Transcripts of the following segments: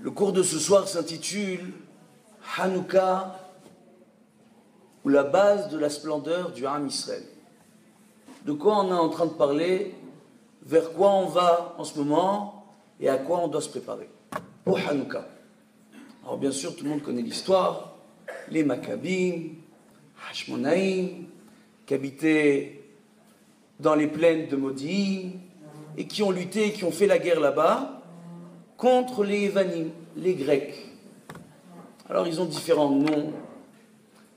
Le cours de ce soir s'intitule Hanouka, ou la base de la splendeur du Ham Israël. De quoi on est en train de parler, vers quoi on va en ce moment et à quoi on doit se préparer pour Hanouka. Alors bien sûr, tout le monde connaît l'histoire, les Maccabim, Hashmonaïm, qui habitaient dans les plaines de Modi'in et qui ont lutté, qui ont fait la guerre là-bas contre les Evanim, les Grecs. Alors ils ont différents noms,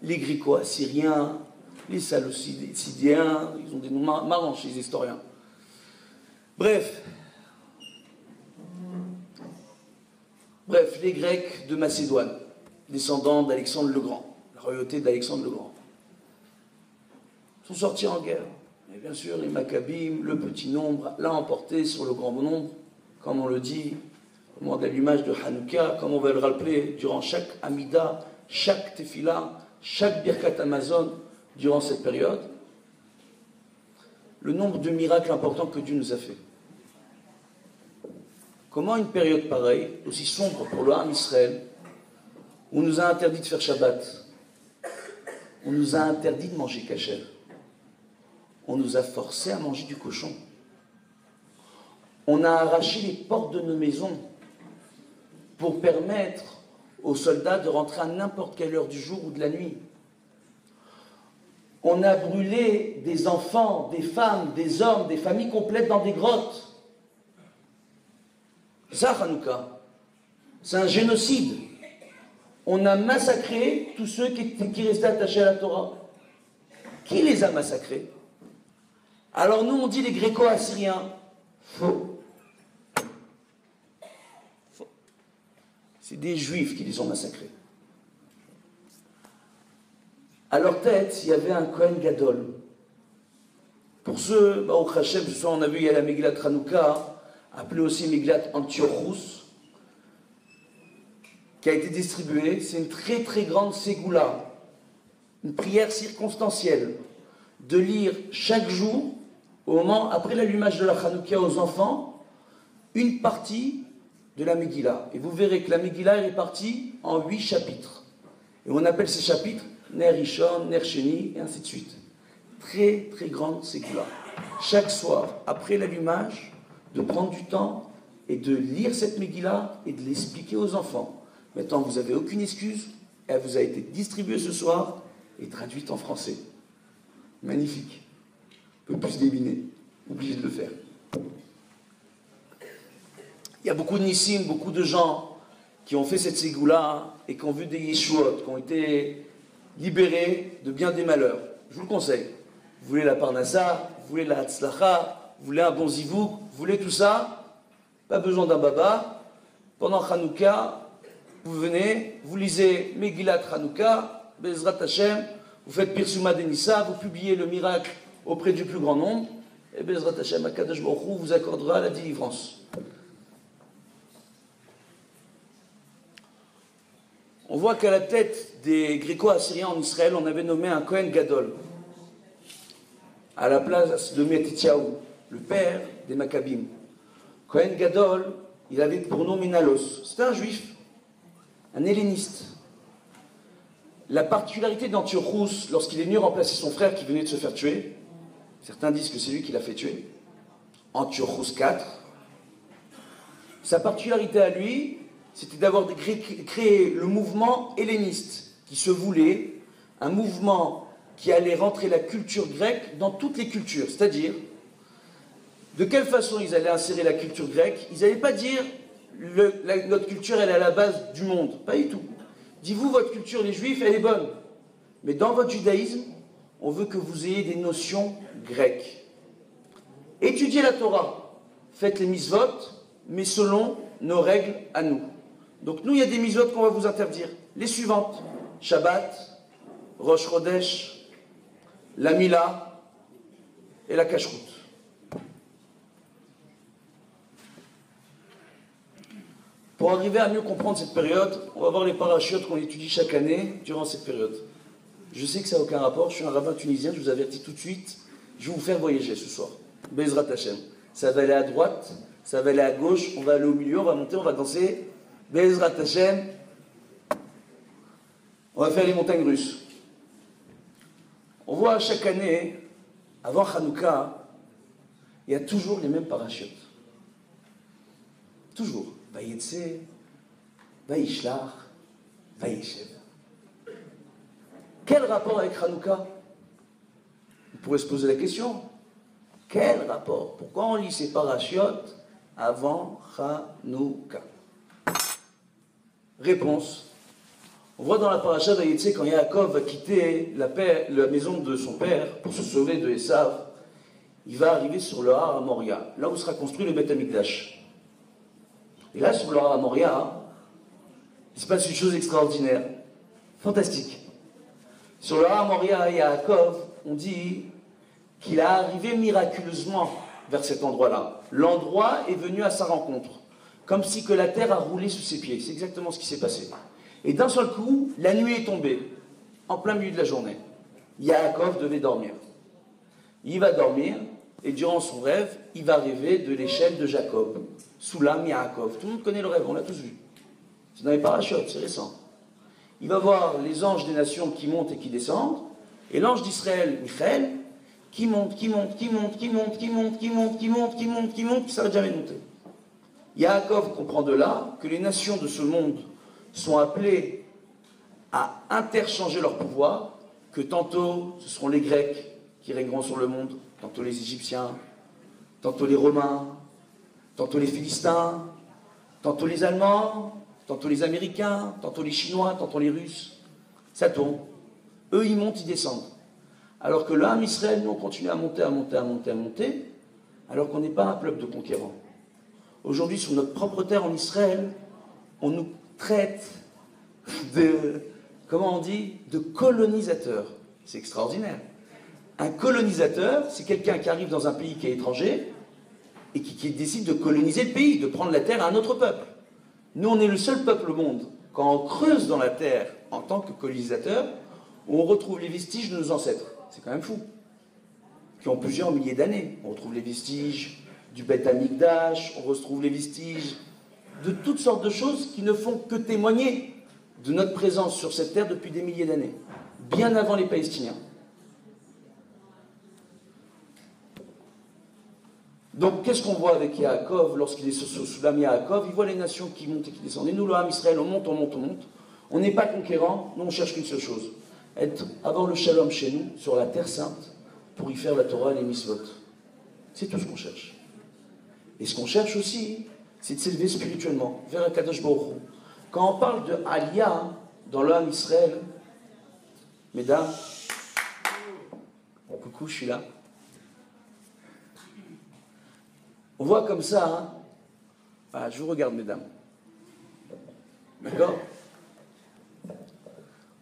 les Gréco-Assyriens, les Salocidiens, ils ont des noms marrants chez les historiens. Bref, les Grecs de Macédoine, descendants d'Alexandre le Grand, la royauté d'Alexandre le Grand, sont sortis en guerre. Et bien sûr, les Maccabim, le petit nombre, l'a emporté sur le grand nombre, comme on le dit au moment de l'allumage de Hanouka, comme on va le rappeler durant chaque Amida, chaque Tefila, chaque Birkat Amazon durant cette période. Le nombre de miracles importants que Dieu nous a fait. Comment une période pareille, aussi sombre pour le Ham Israël, où on nous a interdit de faire Shabbat, on nous a interdit de manger kasher, on nous a forcé à manger du cochon, on a arraché les portes de nos maisons pour permettre aux soldats de rentrer à n'importe quelle heure du jour ou de la nuit. On a brûlé des enfants, des femmes, des hommes, des familles complètes dans des grottes. Ça, Hanouka, c'est un génocide. On a massacré tous ceux qui restaient attachés à la Torah. Qui les a massacrés? Alors nous, on dit les Gréco-Assyriens. Faux. C'est des Juifs qui les ont massacrés. À leur tête, il y avait un Kohen Gadol. Pour ceux, au Hachem, ce soir on a vu, il y a la Megillat Hanouka, appelée aussi Megillat Antiochus, qui a été distribuée. C'est une très très grande ségoula, une prière circonstancielle, de lire chaque jour, au moment, après l'allumage de la Hanouka aux enfants, une partie de la Megillah. Et vous verrez que la Megillah est répartie en 8 chapitres. Et on appelle ces chapitres Ner Rishon, Ner Sheni, et ainsi de suite. Très très grande ségoula. Chaque soir, après l'allumage, de prendre du temps et de lire cette Megillah et de l'expliquer aux enfants. Maintenant, vous n'avez aucune excuse, elle vous a été distribuée ce soir et traduite en français. Magnifique. Un peu plus deviner, obligé de le faire. Il y a beaucoup de Nissim, beaucoup de gens qui ont fait cette ségoula et qui ont vu des Yeshuot, qui ont été libérés de bien des malheurs. Je vous le conseille. Vous voulez la Parnassa, vous voulez la Hatzlacha, vous voulez un bon zivouk, vous voulez tout ça, pas besoin d'un baba. Pendant Hanouka, vous venez, vous lisez Megillat Hanouka, Bezrat Hashem, vous faites Pirsuma Denissa, vous publiez le miracle auprès du plus grand nombre, et Bezrat Hashem Akadosh Baruch Hu vous accordera la délivrance. On voit qu'à la tête des Gréco-Assyriens en Israël, on avait nommé un Kohen Gadol, à la place de Metityahu, le père des Maccabim. Kohen Gadol, il avait pour nom Minalos. C'était un juif, un helléniste. La particularité d'Antiochus, lorsqu'il est venu remplacer son frère qui venait de se faire tuer, certains disent que c'est lui qui l'a fait tuer, Antiochus IV, sa particularité à lui, c'était d'avoir créé le mouvement helléniste, qui se voulait un mouvement qui allait rentrer la culture grecque dans toutes les cultures. C'est-à-dire, de quelle façon ils allaient insérer la culture grecque? Ils n'allaient pas dire notre culture elle est à la base du monde, pas du tout. Dis-vous, votre culture, les juifs, elle est bonne. Mais dans votre judaïsme, on veut que vous ayez des notions grecques. Étudiez la Torah, faites les mitzvot, mais selon nos règles à nous. Donc nous, il y a des mitzvot qu'on va vous interdire. Les suivantes: Shabbat, Rosh Chodesh, la Mila et la Kashrut. Pour arriver à mieux comprendre cette période, on va voir les parachutes qu'on étudie chaque année durant cette période. Je sais que ça n'a aucun rapport, je suis un rabbin tunisien, je vous avertis tout de suite, je vais vous faire voyager ce soir. Bezrat Hashem. Ça va aller à droite, ça va aller à gauche, on va aller au milieu, on va monter, on va danser Be'ezrat Hashem, on va faire les montagnes russes. On voit chaque année, avant Hanouka, il y a toujours les mêmes parachutes. Toujours. Vayetse, Vayishlach, Vayeshev. Quel rapport avec Hanouka? On pourrait se poser la question. Quel rapport? Pourquoi on lit ces parachutes avant Hanouka? Réponse. On voit dans la paracha d'Ayetse, quand Yaakov va quitter la maison de son père pour se sauver de Esav, il va arriver sur le Har Moria, là où sera construit le Beth Amikdash. Et là, sur le Har Moria, il se passe une chose extraordinaire, fantastique. Sur le Har Moria, Yaakov, on dit qu'il est arrivé miraculeusement vers cet endroit-là. L'endroit est venu à sa rencontre, comme si que la terre a roulé sous ses pieds. C'est exactement ce qui s'est passé. Et d'un seul coup, la nuit est tombée, en plein milieu de la journée. Yaakov devait dormir. Il va dormir, et durant son rêve, il va rêver de l'échelle de Jacob, Soulam Yaakov. Tout le monde connaît le rêve, on l'a tous vu. C'est dans les parachutes, c'est récent. Il va voir les anges des nations qui montent et qui descendent, et l'ange d'Israël, Michael, qui monte, qui monte, qui monte, qui monte, qui monte, qui monte, qui monte, qui monte, qui monte, qui ne s'arrête jamais de monter. Yaakov comprend de là que les nations de ce monde sont appelés à interchanger leur pouvoir, que tantôt ce seront les Grecs qui régneront sur le monde, tantôt les Égyptiens, tantôt les Romains, tantôt les Philistins, tantôt les Allemands, tantôt les Américains, tantôt les Chinois, tantôt les Russes. Ça tourne. Eux, ils montent, ils descendent. Alors que là, en Israël, nous, on continue à monter, à monter, à monter, à monter, alors qu'on n'est pas un peuple de conquérants. Aujourd'hui, sur notre propre terre en Israël, on nous traite de, comment on dit, de colonisateurs. C'est extraordinaire. Un colonisateur, c'est quelqu'un qui arrive dans un pays qui est étranger et qui décide de coloniser le pays, de prendre la terre à un autre peuple. Nous, on est le seul peuple au monde, quand on creuse dans la terre en tant que colonisateur, où on retrouve les vestiges de nos ancêtres. C'est quand même fou. Qui ont plusieurs milliers d'années. On retrouve les vestiges du Beth Amikdash, on retrouve les vestiges de toutes sortes de choses qui ne font que témoigner de notre présence sur cette terre depuis des milliers d'années, bien avant les Palestiniens. Donc, qu'est-ce qu'on voit avec Yaakov lorsqu'il est sur Soulam Yaakov? Il voit les nations qui montent et qui descendent. Et nous, le Ham Israël, on monte, on monte, on monte. On n'est pas conquérants, nous on cherche qu'une seule chose, avoir le shalom chez nous, sur la terre sainte, pour y faire la Torah et les mitzvot. C'est tout ce qu'on cherche. Et ce qu'on cherche aussi, c'est de s'élever spirituellement vers Akadosh Baruch Hu. Quand on parle de Aliyah dans le Ham Israël, mesdames, coucou, je suis là. On voit comme ça, hein. Ah, je vous regarde, mesdames. D'accord?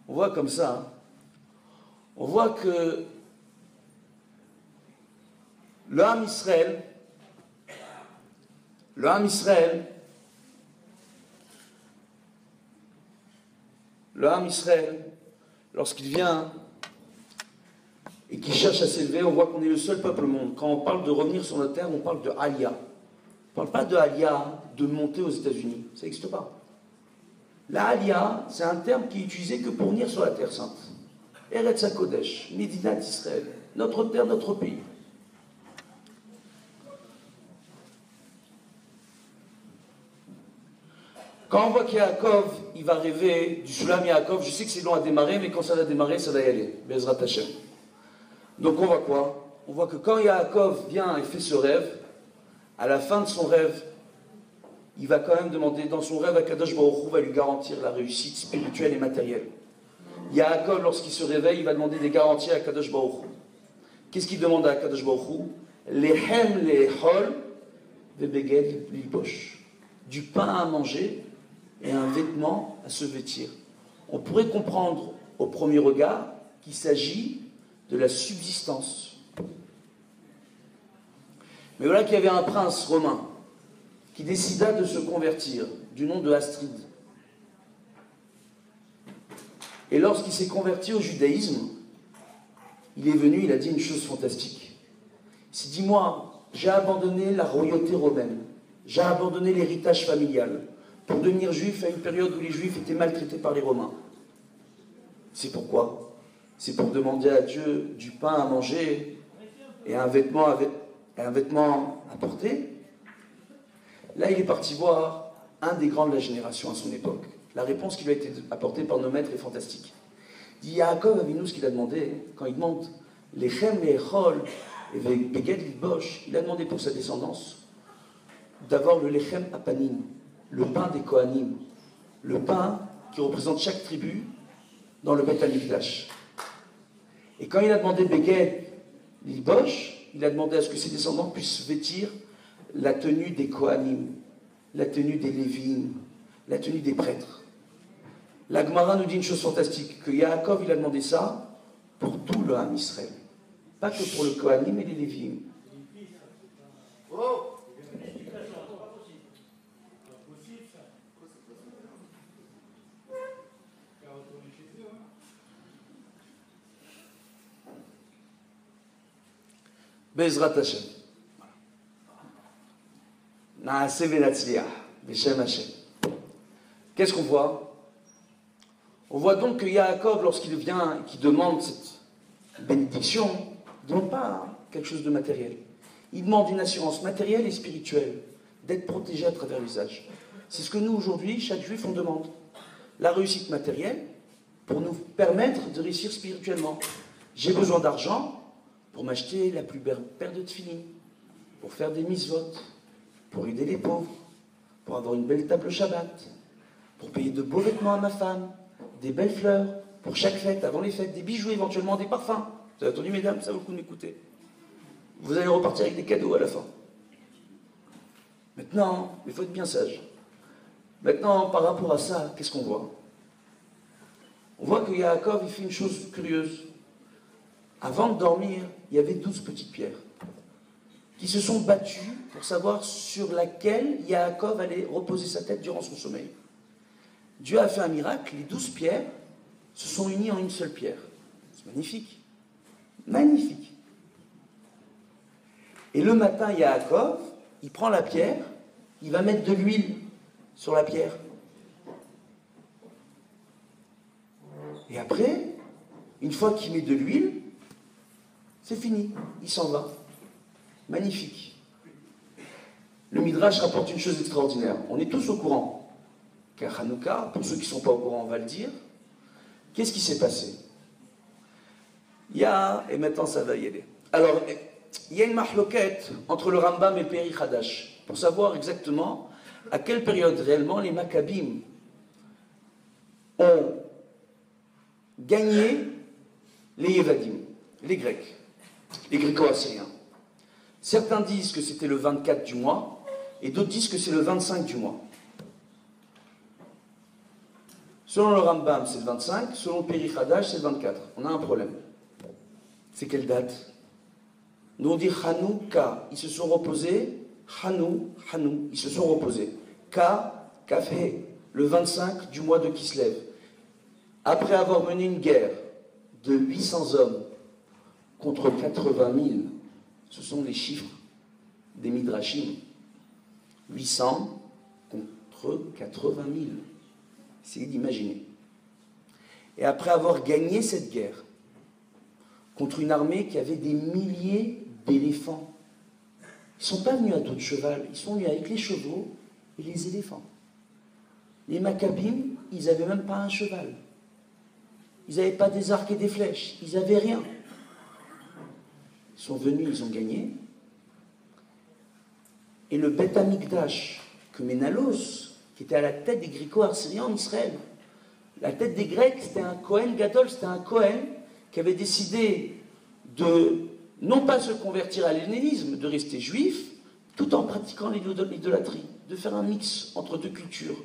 On voit comme ça, hein. On voit que le Ham Israël, lorsqu'il vient et qu'il cherche à s'élever, on voit qu'on est le seul peuple au monde. Quand on parle de revenir sur notre terre, on parle de Aliyah. On ne parle pas de Aliyah, de monter aux États-Unis. Ça n'existe pas. La Aliyah, c'est un terme qui est utilisé que pour venir sur la terre sainte. Eretz HaKodesh, Medinat Israël, notre terre, notre pays. Quand on voit qu'Yaakov, il va rêver du Soulam Yaakov, je sais que c'est long à démarrer, mais quand ça va démarrer, ça va y aller. Bezrat Hashem. Donc on voit quoi? On voit que quand Yaakov vient et fait ce rêve, à la fin de son rêve, il va quand même demander, dans son rêve, Akadosh Baruch Hu va lui garantir la réussite spirituelle et matérielle. Yaakov, lorsqu'il se réveille, il va demander des garanties à Akadosh Baruch Hu. Qu'est-ce qu'il demande à Akadosh Baruch Hu? Lehem lehol vebeged lilbosh. Du pain à manger et un vêtement à se vêtir. On pourrait comprendre au premier regard qu'il s'agit de la subsistance. Mais voilà qu'il y avait un prince romain qui décida de se convertir, du nom de Astrid. Et lorsqu'il s'est converti au judaïsme, il est venu, il a dit une chose fantastique. Il s'est dit, moi, j'ai abandonné la royauté romaine, j'ai abandonné l'héritage familial pour devenir juif à une période où les juifs étaient maltraités par les Romains. C'est pourquoi? C'est pour demander à Dieu du pain à manger et un vêtement à porter. Là, il est parti voir un des grands de la génération à son époque. La réponse qui lui a été apportée par nos maîtres est fantastique. Il dit Yaakov Avinu, ce qu'il a demandé, quand il demande Lechem Le'echol et Beged Lidbosh, il a demandé pour sa descendance d'avoir le Lechem Apanim, le pain des Kohanim, le pain qui représente chaque tribu dans le Beth Amikdash. Et quand il a demandé Beged Lidbosh, il a demandé à ce que ses descendants puissent vêtir la tenue des Kohanim, la tenue des Lévim, la tenue des prêtres. La Gemara nous dit une chose fantastique, que Yaakov, il a demandé ça pour tout le Ham Israël. Pas que pour le Kohanim et les Lévim. Bezrat Hashem. Naaseh venatzliach, Beshem Hashem. Qu'est-ce qu'on voit? On voit donc que Yaakov, lorsqu'il vient et qu'il demande cette bénédiction, il ne demande pas quelque chose de matériel. Il demande une assurance matérielle et spirituelle, d'être protégé à travers l'usage. C'est ce que nous, aujourd'hui, chaque juif, on demande. La réussite matérielle pour nous permettre de réussir spirituellement. J'ai besoin d'argent pour m'acheter la plus belle paire de tefillin, pour faire des mitzvot, pour aider les pauvres, pour avoir une belle table Shabbat, pour payer de beaux vêtements à ma femme, des belles fleurs, pour chaque fête, avant les fêtes, des bijoux, éventuellement des parfums. Vous avez entendu, mesdames, ça vaut le coup de m'écouter. Vous allez repartir avec des cadeaux à la fin. Maintenant, il faut être bien sage. Maintenant, par rapport à ça, qu'est-ce qu'on voit? On voit que Yaakov, il fait une chose curieuse. Avant de dormir, il y avait 12 petites pierres qui se sont battues pour savoir sur laquelle Yaakov allait reposer sa tête durant son sommeil. Dieu a fait un miracle, les 12 pierres se sont unies en une seule pierre. C'est magnifique. Magnifique. Et le matin, Yaakov, il prend la pierre, il va mettre de l'huile sur la pierre. Et après, une fois qu'il met de l'huile, c'est fini, il s'en va. Magnifique. Le Midrash rapporte une chose extraordinaire. On est tous au courant qu'à Hanouka, pour ceux qui ne sont pas au courant, on va le dire, qu'est-ce qui s'est passé? Il y a, et maintenant ça va y aller. Alors, il y a une mahloquette entre le Rambam et le Peri Hadash, pour savoir exactement à quelle période réellement les Maccabim ont gagné les Yevadim, les Grecs, les Gréco-Assyriens. Certains disent que c'était le 24 du mois, et d'autres disent que c'est le 25 du mois. Selon le Rambam, c'est le 25, selon le Peri Hadash, c'est le 24. On a un problème. C'est quelle date? Nous on dit Hanouka, ils se sont reposés, Hanou, ils se sont reposés. Kafé, le 25 du mois de Kislev. Après avoir mené une guerre de 800 hommes contre 80 000, ce sont les chiffres des Midrashim. 800 contre 80 000. Essayez d'imaginer. Et après avoir gagné cette guerre contre une armée qui avait des milliers d'éléphants, ils ne sont pas venus à dos de cheval, ils sont venus avec les chevaux et les éléphants. Les Maccabim, ils n'avaient même pas un cheval. Ils n'avaient pas des arcs et des flèches, ils n'avaient rien. Ils sont venus, ils ont gagné. Et le Beth Amikdash, que Ménalos, qui était à la tête des Gréco-Assyriens en Israël, la tête des Grecs, c'était un Kohen Gadol, c'était un Kohen qui avait décidé de non pas se convertir à l'hellénisme, de rester juif, tout en pratiquant l'idolâtrie, de faire un mix entre deux cultures.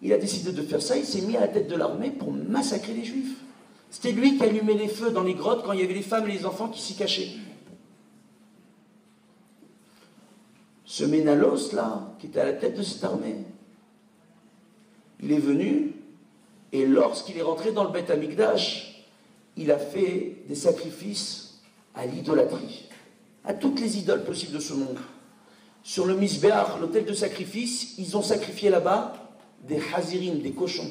Il a décidé de faire ça, il s'est mis à la tête de l'armée pour massacrer les juifs. C'était lui qui allumait les feux dans les grottes quand il y avait les femmes et les enfants qui s'y cachaient. Ce Ménalos, là, qui était à la tête de cette armée, il est venu, et lorsqu'il est rentré dans le Beth Amikdash, il a fait des sacrifices à l'idolâtrie, à toutes les idoles possibles de ce monde. sur le Misbéach, l'autel de sacrifice, ils ont sacrifié là-bas des chazirim, des cochons.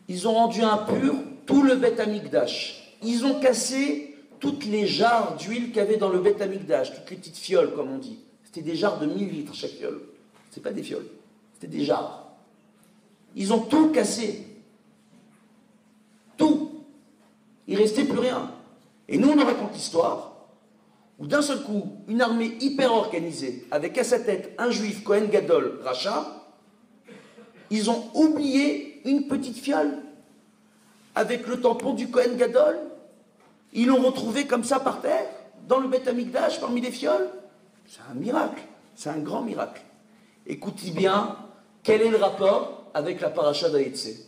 Ils ont rendu impur tout le Beth Amikdash. Ils ont cassé toutes les jarres d'huile qu'il y avait dans le Beth Amikdash, toutes les petites fioles, comme on dit. C'était des jarres de 1000 litres chaque fiole. Ce pas des fioles, c'était des jarres. Ils ont tout cassé. Tout. Il ne restait plus rien. Et nous, on nous raconte l'histoire où d'un seul coup, une armée hyper organisée, avec à sa tête un juif, Kohen Gadol, Racha, ils ont oublié une petite fiole avec le tampon du Kohen Gadol. Ils l'ont retrouvé comme ça par terre, dans le Beth Amikdash, parmi les fioles. C'est un miracle, c'est un grand miracle. Écoutez bien, quel est le rapport avec la paracha d'Aïtse?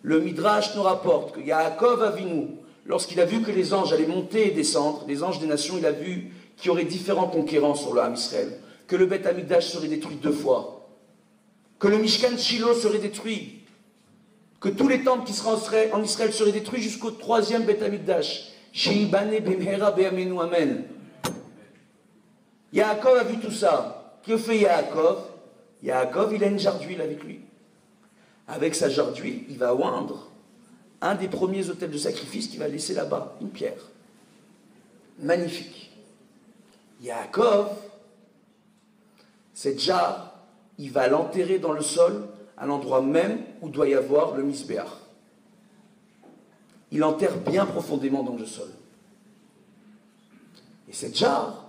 Le Midrash nous rapporte que Yaakov Avinu, lorsqu'il a vu que les anges allaient monter et descendre, les anges des nations, il a vu qu'il y aurait différents conquérants sur le Ham Israël, que le Beth Amikdash serait détruit 2 fois, que le Mishkan Shiloh serait détruit, que tous les temples qui seraient en Israël seraient détruits jusqu'au 3e Beth Amikdash. Sheibane bimhera be'amenu amen. Yaakov a vu tout ça. Que fait Yaakov? Yaakov, il a une jarre d'huile avec lui. Avec sa jarre d'huile, il va oindre un des premiers autels de sacrifice qu'il va laisser là-bas, une pierre. Magnifique. Yaakov, cette jarre, il va l'enterrer dans le sol, à l'endroit même où doit y avoir le Misbéach. Il enterre bien profondément dans le sol. Et cette jarre,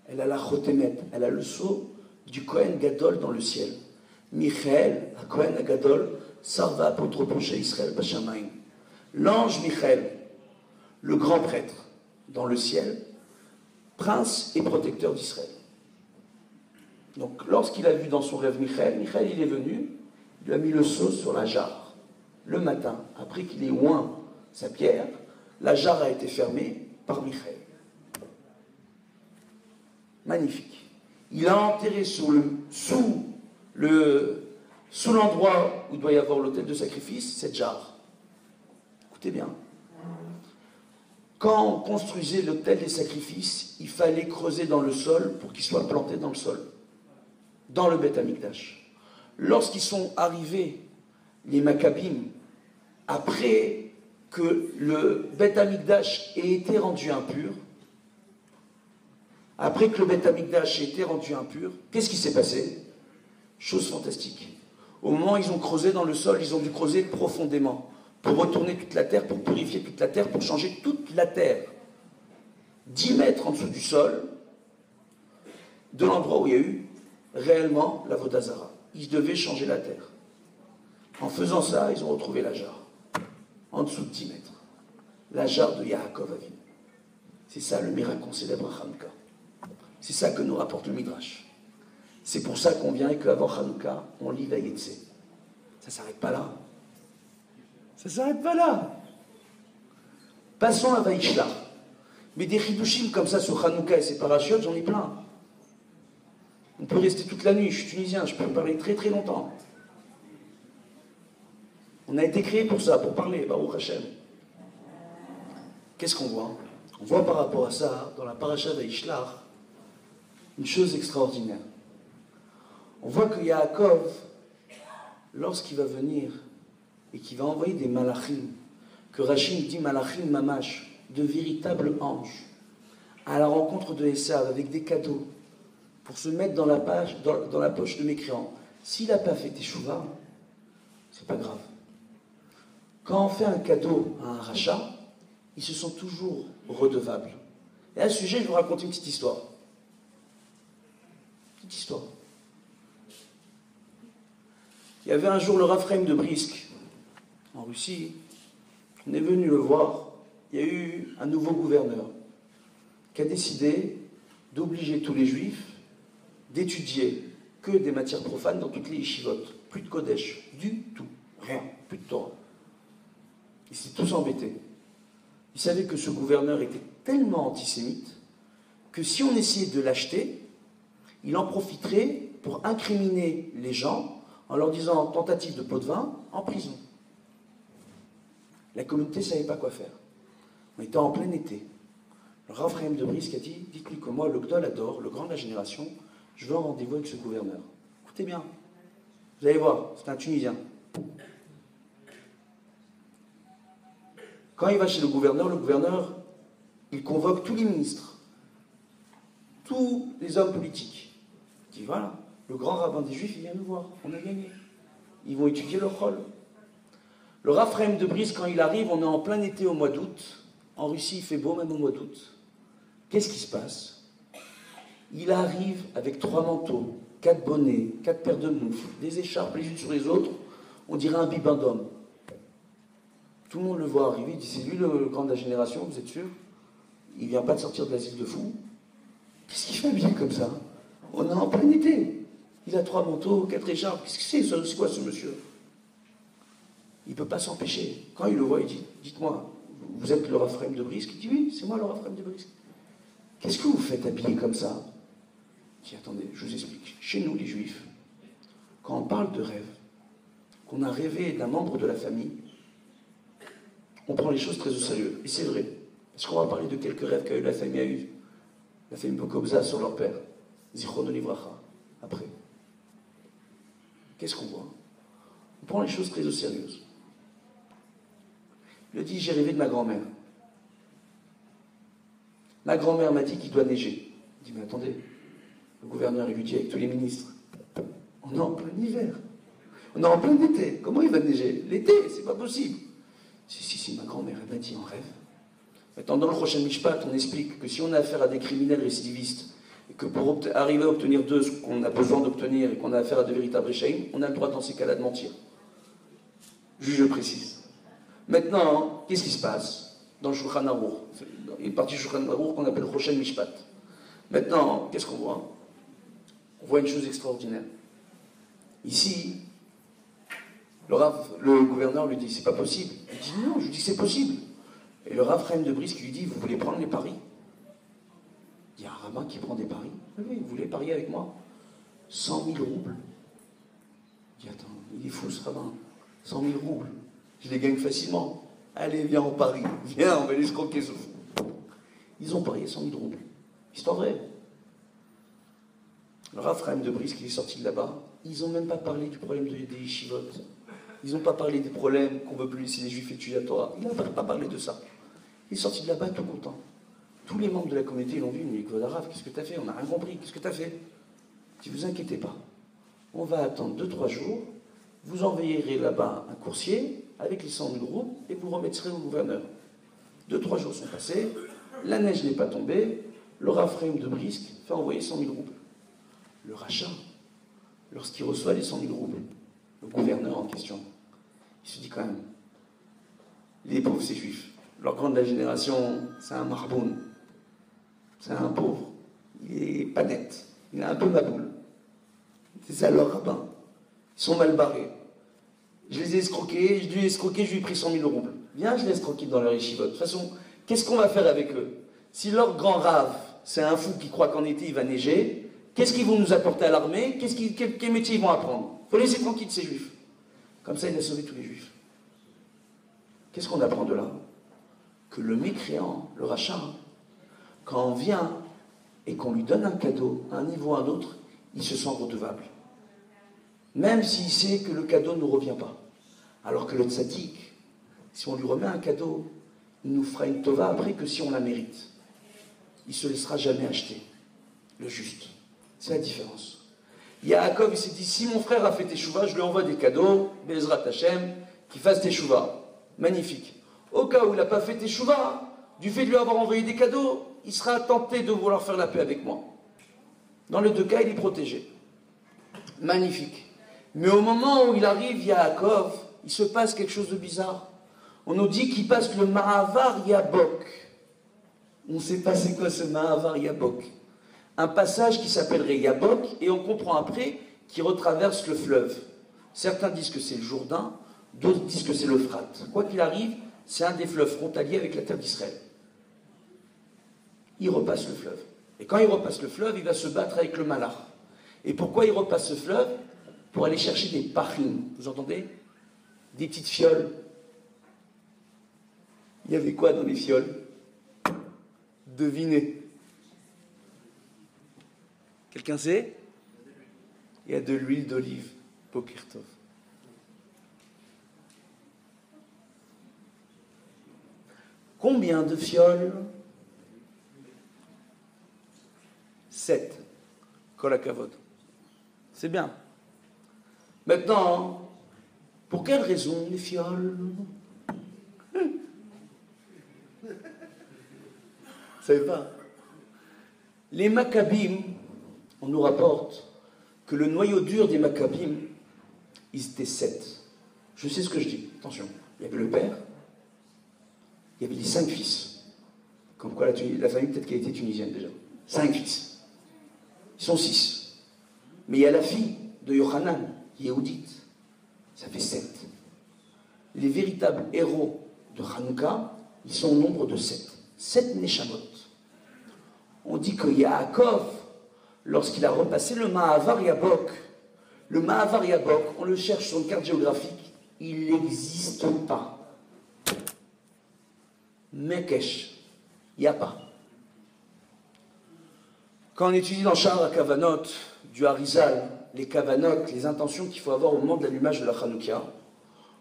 elle a la chotémet, elle a le sceau du Kohen Gadol dans le ciel. Michael, la Kohen Gadol, Sarva Apotropo chez Israël Bashamaim. L'ange Michael, le grand prêtre dans le ciel, prince et protecteur d'Israël. Donc lorsqu'il a vu dans son rêve Michael, Michael il est venu, il a mis le sceau sur la jarre. Le matin, après qu'il ait oint sa pierre, la jarre a été fermée par Michael. Magnifique. Il a enterré sous l'endroit où doit y avoir l'autel de sacrifice, cette jarre. Écoutez bien. Quand on construisait l'autel des sacrifices, il fallait creuser dans le sol pour qu'il soit planté dans le sol, dans le Beth Amikdash. Lorsqu'ils sont arrivés, les Maccabim, après que le Beth Amikdash ait été rendu impur, qu'est-ce qui s'est passé? Chose fantastique. Au moment où ils ont creusé dans le sol, ils ont dû creuser profondément pour retourner toute la terre, pour purifier toute la terre, pour changer toute la terre. 10 mètres en dessous du sol, de l'endroit où il y a eu réellement la Avodah Zara. Ils devaient changer la terre. En faisant ça, ils ont retrouvé la jarre. En dessous de 10 mètres. La jarre de Yaakov Avinu. C'est ça le miracle qu'on célèbre à Hanouka. C'est ça que nous rapporte le Midrash. C'est pour ça qu'on vient et qu'avant Hanouka, on lit Vayetse. Ça ne s'arrête pas là. Ça ne s'arrête pas là. Passons à Vaïshlar. Mais des chidushim comme ça sur Hanouka et ses parachutes, j'en ai plein. On peut rester toute la nuit. Je suis tunisien, je peux en parler très très longtemps. On a été créé pour ça, pour parler, Baruch Hashem. Qu'est-ce qu'on voit? On voit par rapport à ça, dans la paracha Vaïshlar, une chose extraordinaire. On voit que Yaakov, lorsqu'il va venir et qu'il va envoyer des malachim, que Rachid dit malachim mamash, de véritables anges, à la rencontre de Esav avec des cadeaux, pour se mettre dans la poche de mécréant. S'il n'a pas fait teshuva, c'est pas grave. Quand on fait un cadeau à un rachat, ils se sont toujours redevables. Et à ce sujet, je vais vous raconter une petite histoire. Petite histoire. Il y avait un jour le Raphaël de Brisk, en Russie. On est venu le voir. Il y a eu un nouveau gouverneur qui a décidé d'obliger tous les juifs d'étudier que des matières profanes dans toutes les yeshivot. Plus de Kodesh, du tout, rien, plus de Torah. Ils s'étaient tous embêtés. Ils savaient que ce gouverneur était tellement antisémite que si on essayait de l'acheter, il en profiterait pour incriminer les gens en leur disant tentative de pot de vin en prison. La communauté ne savait pas quoi faire. On était en plein été. Le Rav Chaim de Brisk a dit, dites-lui que moi, le Gdol adore, le grand de la génération, je veux un rendez-vous avec ce gouverneur. Écoutez bien, vous allez voir, c'est un Tunisien. Quand il va chez le gouverneur, il convoque tous les ministres, tous les hommes politiques. Il dit, voilà, le grand rabbin des Juifs, il vient nous voir, on a gagné. Ils vont étudier leur rôle. Le Rav Chaim de Brisk, quand il arrive, on est en plein été au mois d'août. En Russie, il fait beau même au mois d'août. Qu'est-ce qui se passe? Il arrive avec 3 manteaux, 4 bonnets, 4 paires de moufles, des écharpes les unes sur les autres, on dirait un bibin d'homme. Tout le monde le voit arriver, il dit, c'est lui le grand de la génération, vous êtes sûr? Il vient pas de sortir de l'asile de fous. Qu'est-ce qu'il fait habillé comme ça? On est en plein été. Il a 3 manteaux, 4 écharpes, qu'est-ce que c'est quoi ce monsieur? Il ne peut pas s'empêcher. Quand il le voit, il dit, dites-moi, vous êtes le Rav Chaim de Brisk? Il dit, oui, c'est moi le Rav Chaim de Brisk. Qu'est-ce que vous faites habillé comme ça? Je dis, attendez, je vous explique. Chez nous, les Juifs, quand on parle de rêve, qu'on a rêvé d'un membre de la famille, on prend les choses très au sérieux. Et c'est vrai. Est-ce qu'on va parler de quelques rêves que la famille a eu? La famille Bokobza sur leur père. Zichrono Livracha. Après. Qu'est-ce qu'on voit? On prend les choses très au sérieux. Il dit, j'ai rêvé de ma grand-mère. Ma grand-mère m'a dit qu'il doit neiger. Il dit, mais attendez, le gouverneur lui dit avec tous les ministres, on est en plein hiver, on est en plein été, comment il va neiger? L'été, c'est pas possible. Si, ma grand-mère, elle m'a dit en rêve. Maintenant, dans le prochain Mishpat, on explique que si on a affaire à des criminels récidivistes, et que pour arriver à obtenir d'eux ce qu'on a besoin d'obtenir, et qu'on a affaire à de véritables réchaïm, on a le droit dans ces cas-là de mentir. Je précise. Maintenant, qu'est-ce qui se passe dans le Shulchan Aruch? Une partie du Shulchan Aruch qu'on appelle le Rochen Mishpat. Maintenant, qu'est-ce qu'on voit? On voit une chose extraordinaire. Ici, le gouverneur lui dit, c'est pas possible. Il dit, non, je lui dis, c'est possible. Et le Rav Chaim de Brisk lui dit, vous voulez prendre les paris? Il y a un rabbin qui prend des paris. Oui, vous voulez parier avec moi? 100 000 roubles. Il dit, attends, il est fou ce rabbin. 100 000 roubles. Je les gagne facilement. Allez, viens, on parie. Viens, on va les escroquer ce fou. Ils ont parié 100 000 roubles. Histoire vraie. Le Rav Chaim de Brisk, il est sorti de là-bas. Ils n'ont même pas parlé du problème des yeshivot. Ils n'ont pas parlé des problèmes qu'on ne veut plus laisser les Juifs étudier la Torah. Il n'a pas parlé de ça. Il est sorti de là-bas tout content. Tous les membres de la communauté l'ont vu. Mais Kvod Harav, qu'est-ce que tu as fait? On n'a rien compris. Qu'est-ce que tu as fait? Si vous inquiétez pas, on va attendre 2-3 jours. Vous enverrez là-bas un coursier avec les 100 000 roubles et vous le remettrez au gouverneur. 2-3 jours sont passés. La neige n'est pas tombée. Le Rav Chaim de Brisk fait envoyer 100 000 roubles. Le rachat, lorsqu'il reçoit les 100 000 roubles, le gouverneur en question, il se dit quand même, les pauvres, ces juifs, leur grand de la génération, c'est un marboun, c'est un pauvre, il est pas net, il a un peu ma boule. C'est ça leur rabbin. Ils sont mal barrés. Je les ai escroqués, je lui ai escroqué, je lui ai pris 100 000 roubles. Viens, je les escroqué dans leur yeshivot. De toute façon, qu'est-ce qu'on va faire avec eux? Si leur grand rave, c'est un fou qui croit qu'en été il va neiger, qu'est-ce qu'ils vont nous apporter à l'armée? Quel métier ils vont apprendre? Il faut laisser tranquille ces juifs. Comme ça, il a sauvé tous les juifs. Qu'est-ce qu'on apprend de là? Que le mécréant, le rachat, quand on vient et qu'on lui donne un cadeau à un niveau ou à un autre, il se sent redevable. Même s'il sait que le cadeau ne nous revient pas. Alors que le tzaddik, si on lui remet un cadeau, il nous fera une tova après que si on la mérite. Il ne se laissera jamais acheter. Le juste. C'est la différence. Yaakov, il s'est dit, si mon frère a fait teshuva, je lui envoie des cadeaux, Bezrat Hashem, qu'il fasse teshuva. Magnifique. Au cas où il n'a pas fait teshuva, du fait de lui avoir envoyé des cadeaux, il sera tenté de vouloir faire la paix avec moi. Dans les 2 cas, il est protégé. Magnifique. Mais au moment où il arrive, Yaakov, il se passe quelque chose de bizarre. On nous dit qu'il passe le Mahavar Yabok. On ne sait pas c'est quoi ce Mahavar Yabok. Un passage qui s'appellerait Yabok, et on comprend après qu'il retraverse le fleuve. Certains disent que c'est le Jourdain, d'autres disent que c'est l'Euphrate. Quoi qu'il arrive, c'est un des fleuves frontaliers avec la terre d'Israël. Il repasse le fleuve. Et quand il repasse le fleuve, il va se battre avec le Malach. Et pourquoi il repasse ce fleuve? Pour aller chercher des pachim. Vous entendez? Des petites fioles. Il y avait quoi dans les fioles? Devinez. Quelqu'un sait? Il y a de l'huile d'olive. Boker Tov. Combien de fioles? 7. Kol hakavod. C'est bien. Maintenant, pour quelle raison les fioles? Vous ne savez pas? Les Maccabim, on nous rapporte que le noyau dur des Maccabim, ils étaient 7. Je sais ce que je dis, attention. Il y avait le père, il y avait les 5 fils. Comme quoi la famille peut-être qu'elle était tunisienne déjà. 5 fils. Ils sont 6. Mais il y a la fille de Yochanan, Yehudit. Ça fait 7. Les véritables héros de Hanouka, ils sont au nombre de 7. 7 Neshamot. On dit que Yaakov, lorsqu'il a repassé le Mahavar Yabok, on le cherche sur une carte géographique, il n'existe pas. Mekesh, il n'y a pas. Quand on étudie dans Sha'ar HaKavanot du Harizal, les Kavanot, les intentions qu'il faut avoir au moment de l'allumage de la Hanouka,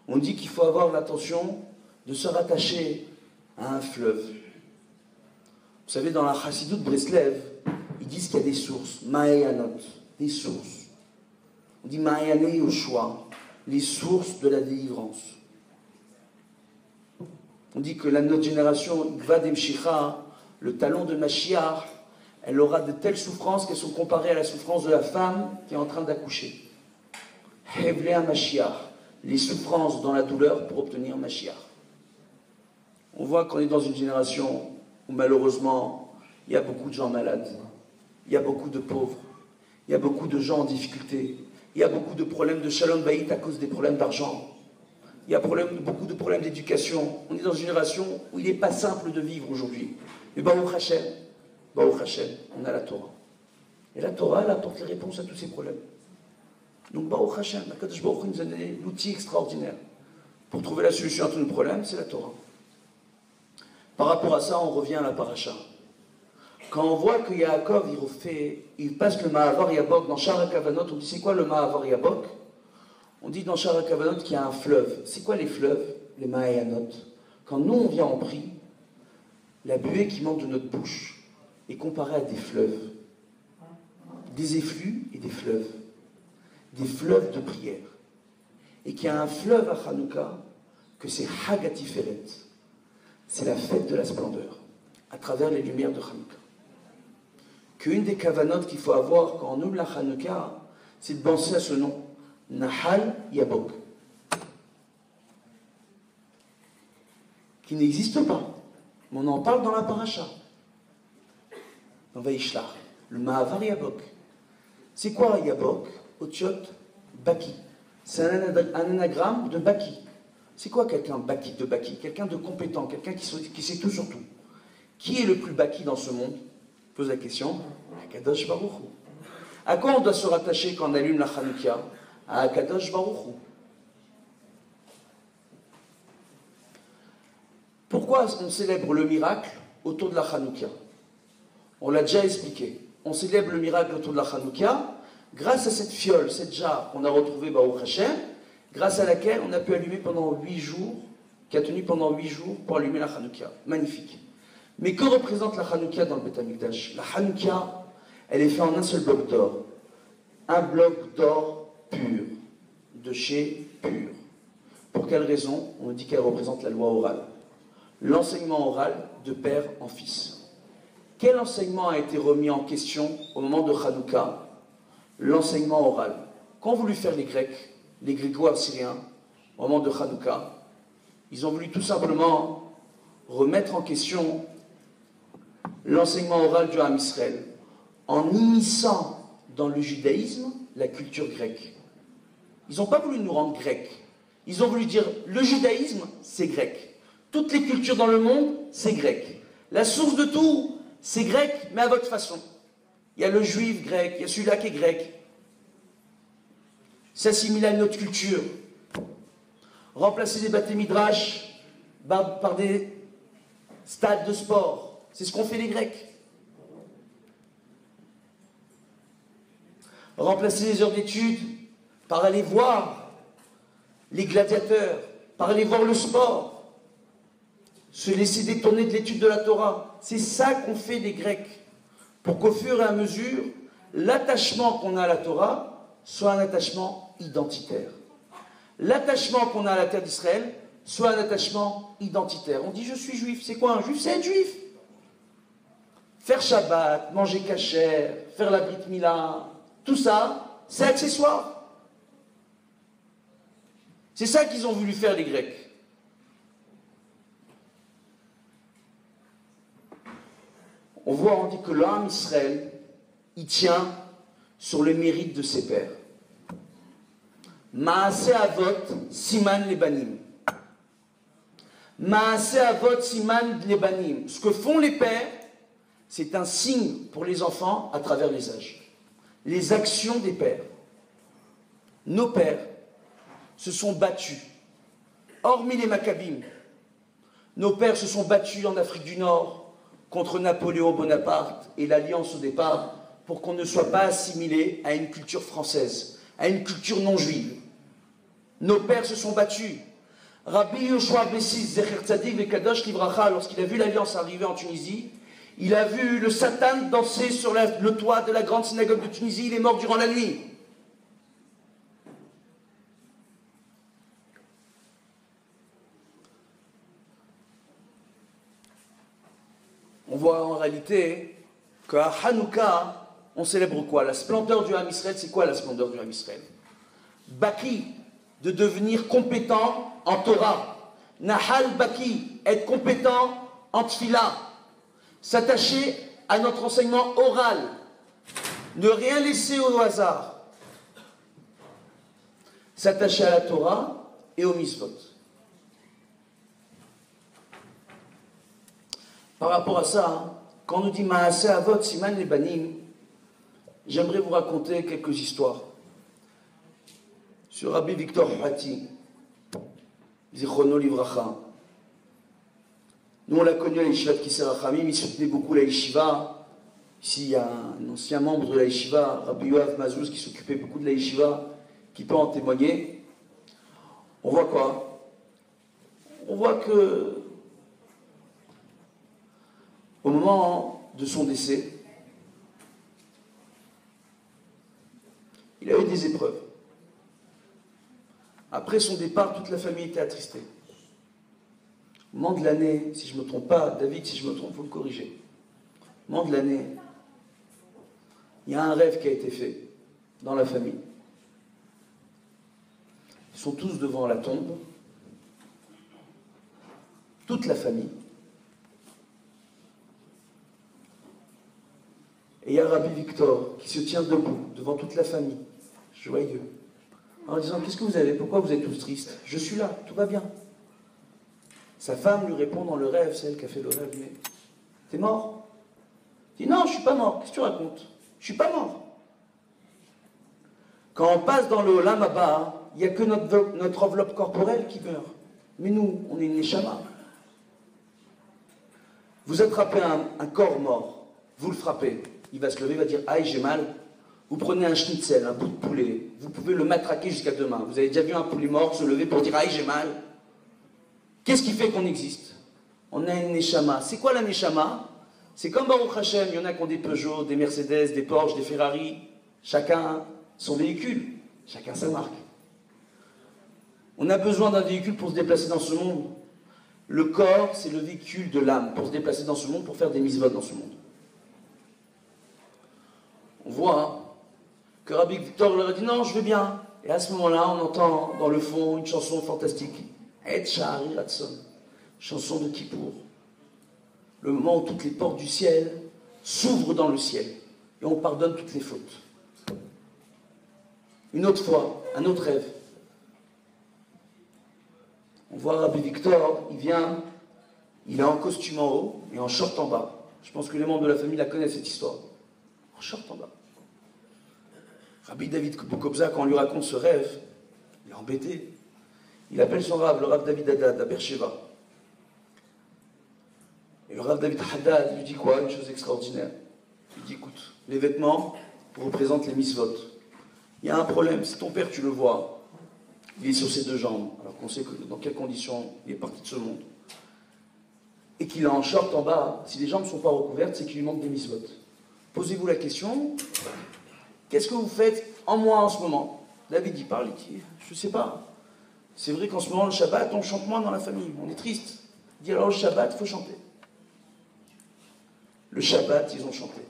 on dit qu'il faut avoir l'intention de se rattacher à un fleuve. Vous savez, dans la Chassidut Breslev, ils disent qu'il y a des sources, Ma'ayanot, des sources. On dit Ma'ayane Yoshua, les sources de la délivrance. On dit que notre génération, Gvad Emshicha, le talon de Mashiach, elle aura de telles souffrances qu'elles sont comparées à la souffrance de la femme qui est en train d'accoucher. Hevlea Mashiach, les souffrances dans la douleur pour obtenir Mashiach. On voit qu'on est dans une génération où malheureusement, il y a beaucoup de gens malades, il y a beaucoup de pauvres, il y a beaucoup de gens en difficulté, il y a beaucoup de problèmes de shalom bayit à cause des problèmes d'argent, il y a beaucoup de problèmes d'éducation. On est dans une génération où il n'est pas simple de vivre aujourd'hui. Mais Baruch Hashem, on a la Torah. Et la Torah, elle apporte les réponses à tous ces problèmes. Donc Baruch Hashem, Akadosh Baruch Hu nous a donné l'outil extraordinaire pour trouver la solution à tous nos problèmes, c'est la Torah. Par rapport à ça, on revient à la paracha. Quand on voit que Yaakov, il passe le Mahavar Yabok dans Sha'ar HaKavanot, on dit c'est quoi le Mahavar Yabok? On dit dans Sha'ar HaKavanot qu'il y a un fleuve. C'est quoi les fleuves? Les Ma'ayanot. Quand nous on vient en prie, la buée qui monte de notre bouche est comparée à des fleuves. Des effluves et des fleuves. Des fleuves de prière. Et qu'il y a un fleuve à Hanouka, que c'est Hagatiferet. C'est la fête de la splendeur, à travers les lumières de Hanouka. Qu'une des kavanotes qu'il faut avoir quand on ouvre la Hanouka, c'est de penser à ce nom, Nahal Yabok, qui n'existe pas, mais on en parle dans la paracha, dans Vaishlach, le Mahavar Yabok. C'est quoi Yabok? Otiot Baki. C'est un anagramme de Baki. C'est quoi quelqu'un de Baki? Quelqu'un de compétent, quelqu'un qui sait tout sur tout. Qui est le plus Baki dans ce monde? Pose la question. Akadosh Baruch Hu. À quoi on doit se rattacher quand on allume la Hanouka? À Akadosh Baruch Hu. Pourquoi on célèbre le miracle autour de la Hanouka? On l'a déjà expliqué. On célèbre le miracle autour de la Hanouka grâce à cette fiole, cette jarre qu'on a retrouvée Baruch Hashem, grâce à laquelle on a pu allumer pendant 8 jours, qui a tenu pendant 8 jours pour allumer la Hanouka. Magnifique. Mais que représente la Hanouka dans le Beth Amikdash? La Hanouka, elle est faite en un seul bloc d'or. Un bloc d'or pur, de chez pur. Pour quelle raison? On dit qu'elle représente la loi orale. L'enseignement oral de père en fils. Quel enseignement a été remis en question au moment de Hanouka? L'enseignement oral. Qu'ont voulu faire les Grecs, les Gréco-Assyriens, au moment de Hanouka? Ils ont voulu tout simplement remettre en question l'enseignement oral du Ham Israël en immisçant dans le judaïsme la culture grecque. Ils n'ont pas voulu nous rendre grecs. Ils ont voulu dire le judaïsme, c'est grec. Toutes les cultures dans le monde, c'est grec. La source de tout, c'est grec, mais à votre façon. Il y a le juif grec, il y a celui-là qui est grec. S'assimiler à une autre culture. Remplacer les Baté Midrash par des stades de sport. C'est ce qu'ont fait les Grecs. Remplacer les heures d'études par aller voir les gladiateurs, par aller voir le sport, se laisser détourner de l'étude de la Torah. C'est ça qu'ont fait les Grecs, pour qu'au fur et à mesure, l'attachement qu'on a à la Torah soit un attachement identitaire. L'attachement qu'on a à la terre d'Israël soit un attachement identitaire. On dit je suis juif, c'est quoi un juif? C'est être juif. Faire Shabbat, manger kasher, faire la Brit Mila, tout ça, c'est accessoire. C'est ça qu'ils ont voulu faire les Grecs. On dit que l'âme Israël, il tient sur le mérite de ses pères. Maaseh Avot Siman Lebanim. Maaseh Avot Siman Lebanim. Ce que font les pères, c'est un signe pour les enfants à travers les âges. Les actions des pères. Nos pères se sont battus, hormis les Maccabim. Nos pères se sont battus en Afrique du Nord contre Napoléon Bonaparte et l'Alliance au départ pour qu'on ne soit pas assimilé à une culture française, à une culture non juive. Nos pères se sont battus. Rabbi Yoshua Bessis Zecher Tzadik Vekadosh Livracha, lorsqu'il a vu l'Alliance arriver en Tunisie, il a vu le Satan danser sur le toit de la grande synagogue de Tunisie, il est mort durant la nuit. On voit en réalité qu'à Hanouka, on célèbre quoi? La splendeur du Ham Israël, c'est quoi la splendeur du Ham Israël? Baki, de devenir compétent en Torah. Nahal Baki, être compétent en Tfila. S'attacher à notre enseignement oral. Ne rien laisser au hasard. S'attacher à la Torah et au mitzvot. Par rapport à ça, quand on nous dit Maaseh Avot Siman Lebanim, j'aimerais vous raconter quelques histoires sur Rabbi Victor Hati, Zichrono Livracha. Nous, on l'a connu à la Yeshiva de Kisser Rachamim, il soutenait beaucoup la Yeshiva. Ici, il y a un ancien membre de la Yeshiva, Rabbi Yoav Mazouz, qui s'occupait beaucoup de la Yeshiva, qui peut en témoigner. On voit quoi? On voit que, au moment de son décès, il a eu des épreuves. Après son départ, toute la famille était attristée. Au moment de l'année, si je ne me trompe pas, David, si je me trompe, il faut me corriger. Au moment de l'année, il y a un rêve qui a été fait dans la famille. Ils sont tous devant la tombe, toute la famille. Et il y a Rabbi Victor qui se tient debout devant toute la famille, joyeux, en disant: qu'est-ce que vous avez? Pourquoi vous êtes tous tristes? Je suis là, tout va bien. Sa femme lui répond dans le rêve, celle qui a fait le rêve: mais t'es mort? Il dit: non, je suis pas mort. Qu'est-ce que tu racontes? Je suis pas mort. Quand on passe dans le Olam Haba, il n'y a que notre enveloppe corporelle qui meurt. Mais nous, on est une neshama. Vous attrapez un corps mort, vous le frappez, il va se lever, il va dire: aïe, j'ai mal. Vous prenez un schnitzel, un bout de poulet, vous pouvez le matraquer jusqu'à demain. Vous avez déjà vu un poulet mort se lever pour dire: aïe, j'ai mal. Qu'est-ce qui fait qu'on existe? On a une neshama. C'est quoi la neshama? C'est comme Baruch Hashem, il y en a qui ont des Peugeot, des Mercedes, des Porsche, des Ferrari. Chacun son véhicule, chacun sa marque. On a besoin d'un véhicule pour se déplacer dans ce monde. Le corps, c'est le véhicule de l'âme pour se déplacer dans ce monde, pour faire des mitzvot dans ce monde. On voit que Rabbi Victor leur a dit: non, je vais bien. Et à ce moment-là, on entend dans le fond une chanson fantastique. Et Shahari Ratson, chanson de Kippour. Le moment où toutes les portes du ciel s'ouvrent dans le ciel et on pardonne toutes les fautes. Une autre fois, un autre rêve. On voit Rabbi Victor, il vient, il est en costume en haut et en short en bas. Je pense que les membres de la famille la connaissent, cette histoire. En short en bas. Rabbi David Boukobza, quand on lui raconte ce rêve, il est embêté. Il appelle son rave, le rave David Haddad, à Beersheba. Et le Rav David Haddad lui dit quoi? Une chose extraordinaire. Il dit, écoute, les vêtements représentent les misvot. Il y a un problème, si ton père, tu le vois, il est sur ses deux jambes, alors qu'on sait que dans quelles conditions il est parti de ce monde, et qu'il a un short en bas, si les jambes ne sont pas recouvertes, c'est qu'il lui manque des misvot. Posez-vous la question, qu'est-ce que vous faites en moi en ce moment? David, il parle, il dit, je ne sais pas. C'est vrai qu'en ce moment, le Shabbat, on chante moins dans la famille, on est triste. Il dit, alors le Shabbat, il faut chanter. Le Shabbat, ils ont chanté.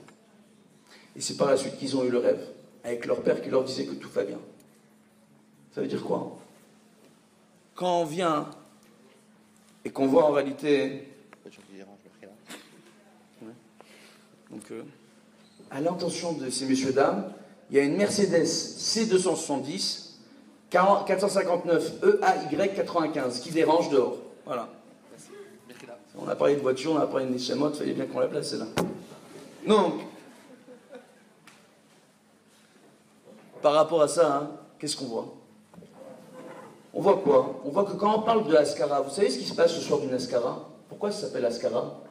Et c'est par la suite qu'ils ont eu le rêve, avec leur père qui leur disait que tout va bien. Ça veut dire quoi? Quand on vient et qu'on voit en réalité... Donc, à l'intention de ces messieurs-dames, il y a une Mercedes C270 459 EAY 95 qui dérange dehors. Voilà. On a parlé de voiture, on a parlé de Neshamot, il fallait bien qu'on la place celle-là. Donc, par rapport à ça, hein, qu'est-ce qu'on voit? On voit quoi? On voit que quand on parle de Haskara, vous savez ce qui se passe ce soir d'une Haskara? Pourquoi ça s'appelle Haskara?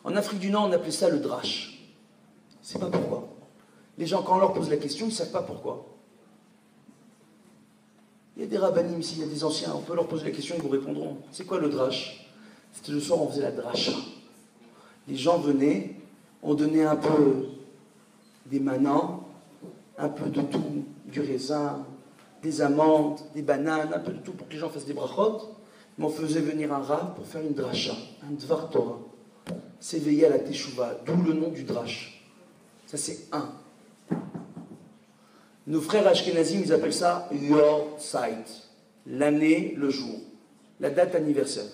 En Afrique du Nord, on appelait ça le drash. Je ne sais pas pourquoi. Les gens, quand on leur pose la question, ils ne savent pas pourquoi. Il y a des rabbinim ici, il y a des anciens, on peut leur poser la question, ils vous répondront. C'est quoi le drash? C'était le soir, on faisait la dracha. Les gens venaient, on donnait un peu des manants, un peu de tout, du raisin, des amandes, des bananes, un peu de tout pour que les gens fassent des brachot. Mais on faisait venir un rav pour faire une dracha, un dvar Torah. S'éveiller à la teshuva, d'où le nom du drash. Ça c'est un. Nos frères ashkénazim, ils appellent ça your sight, l'année, le jour, la date anniversaire.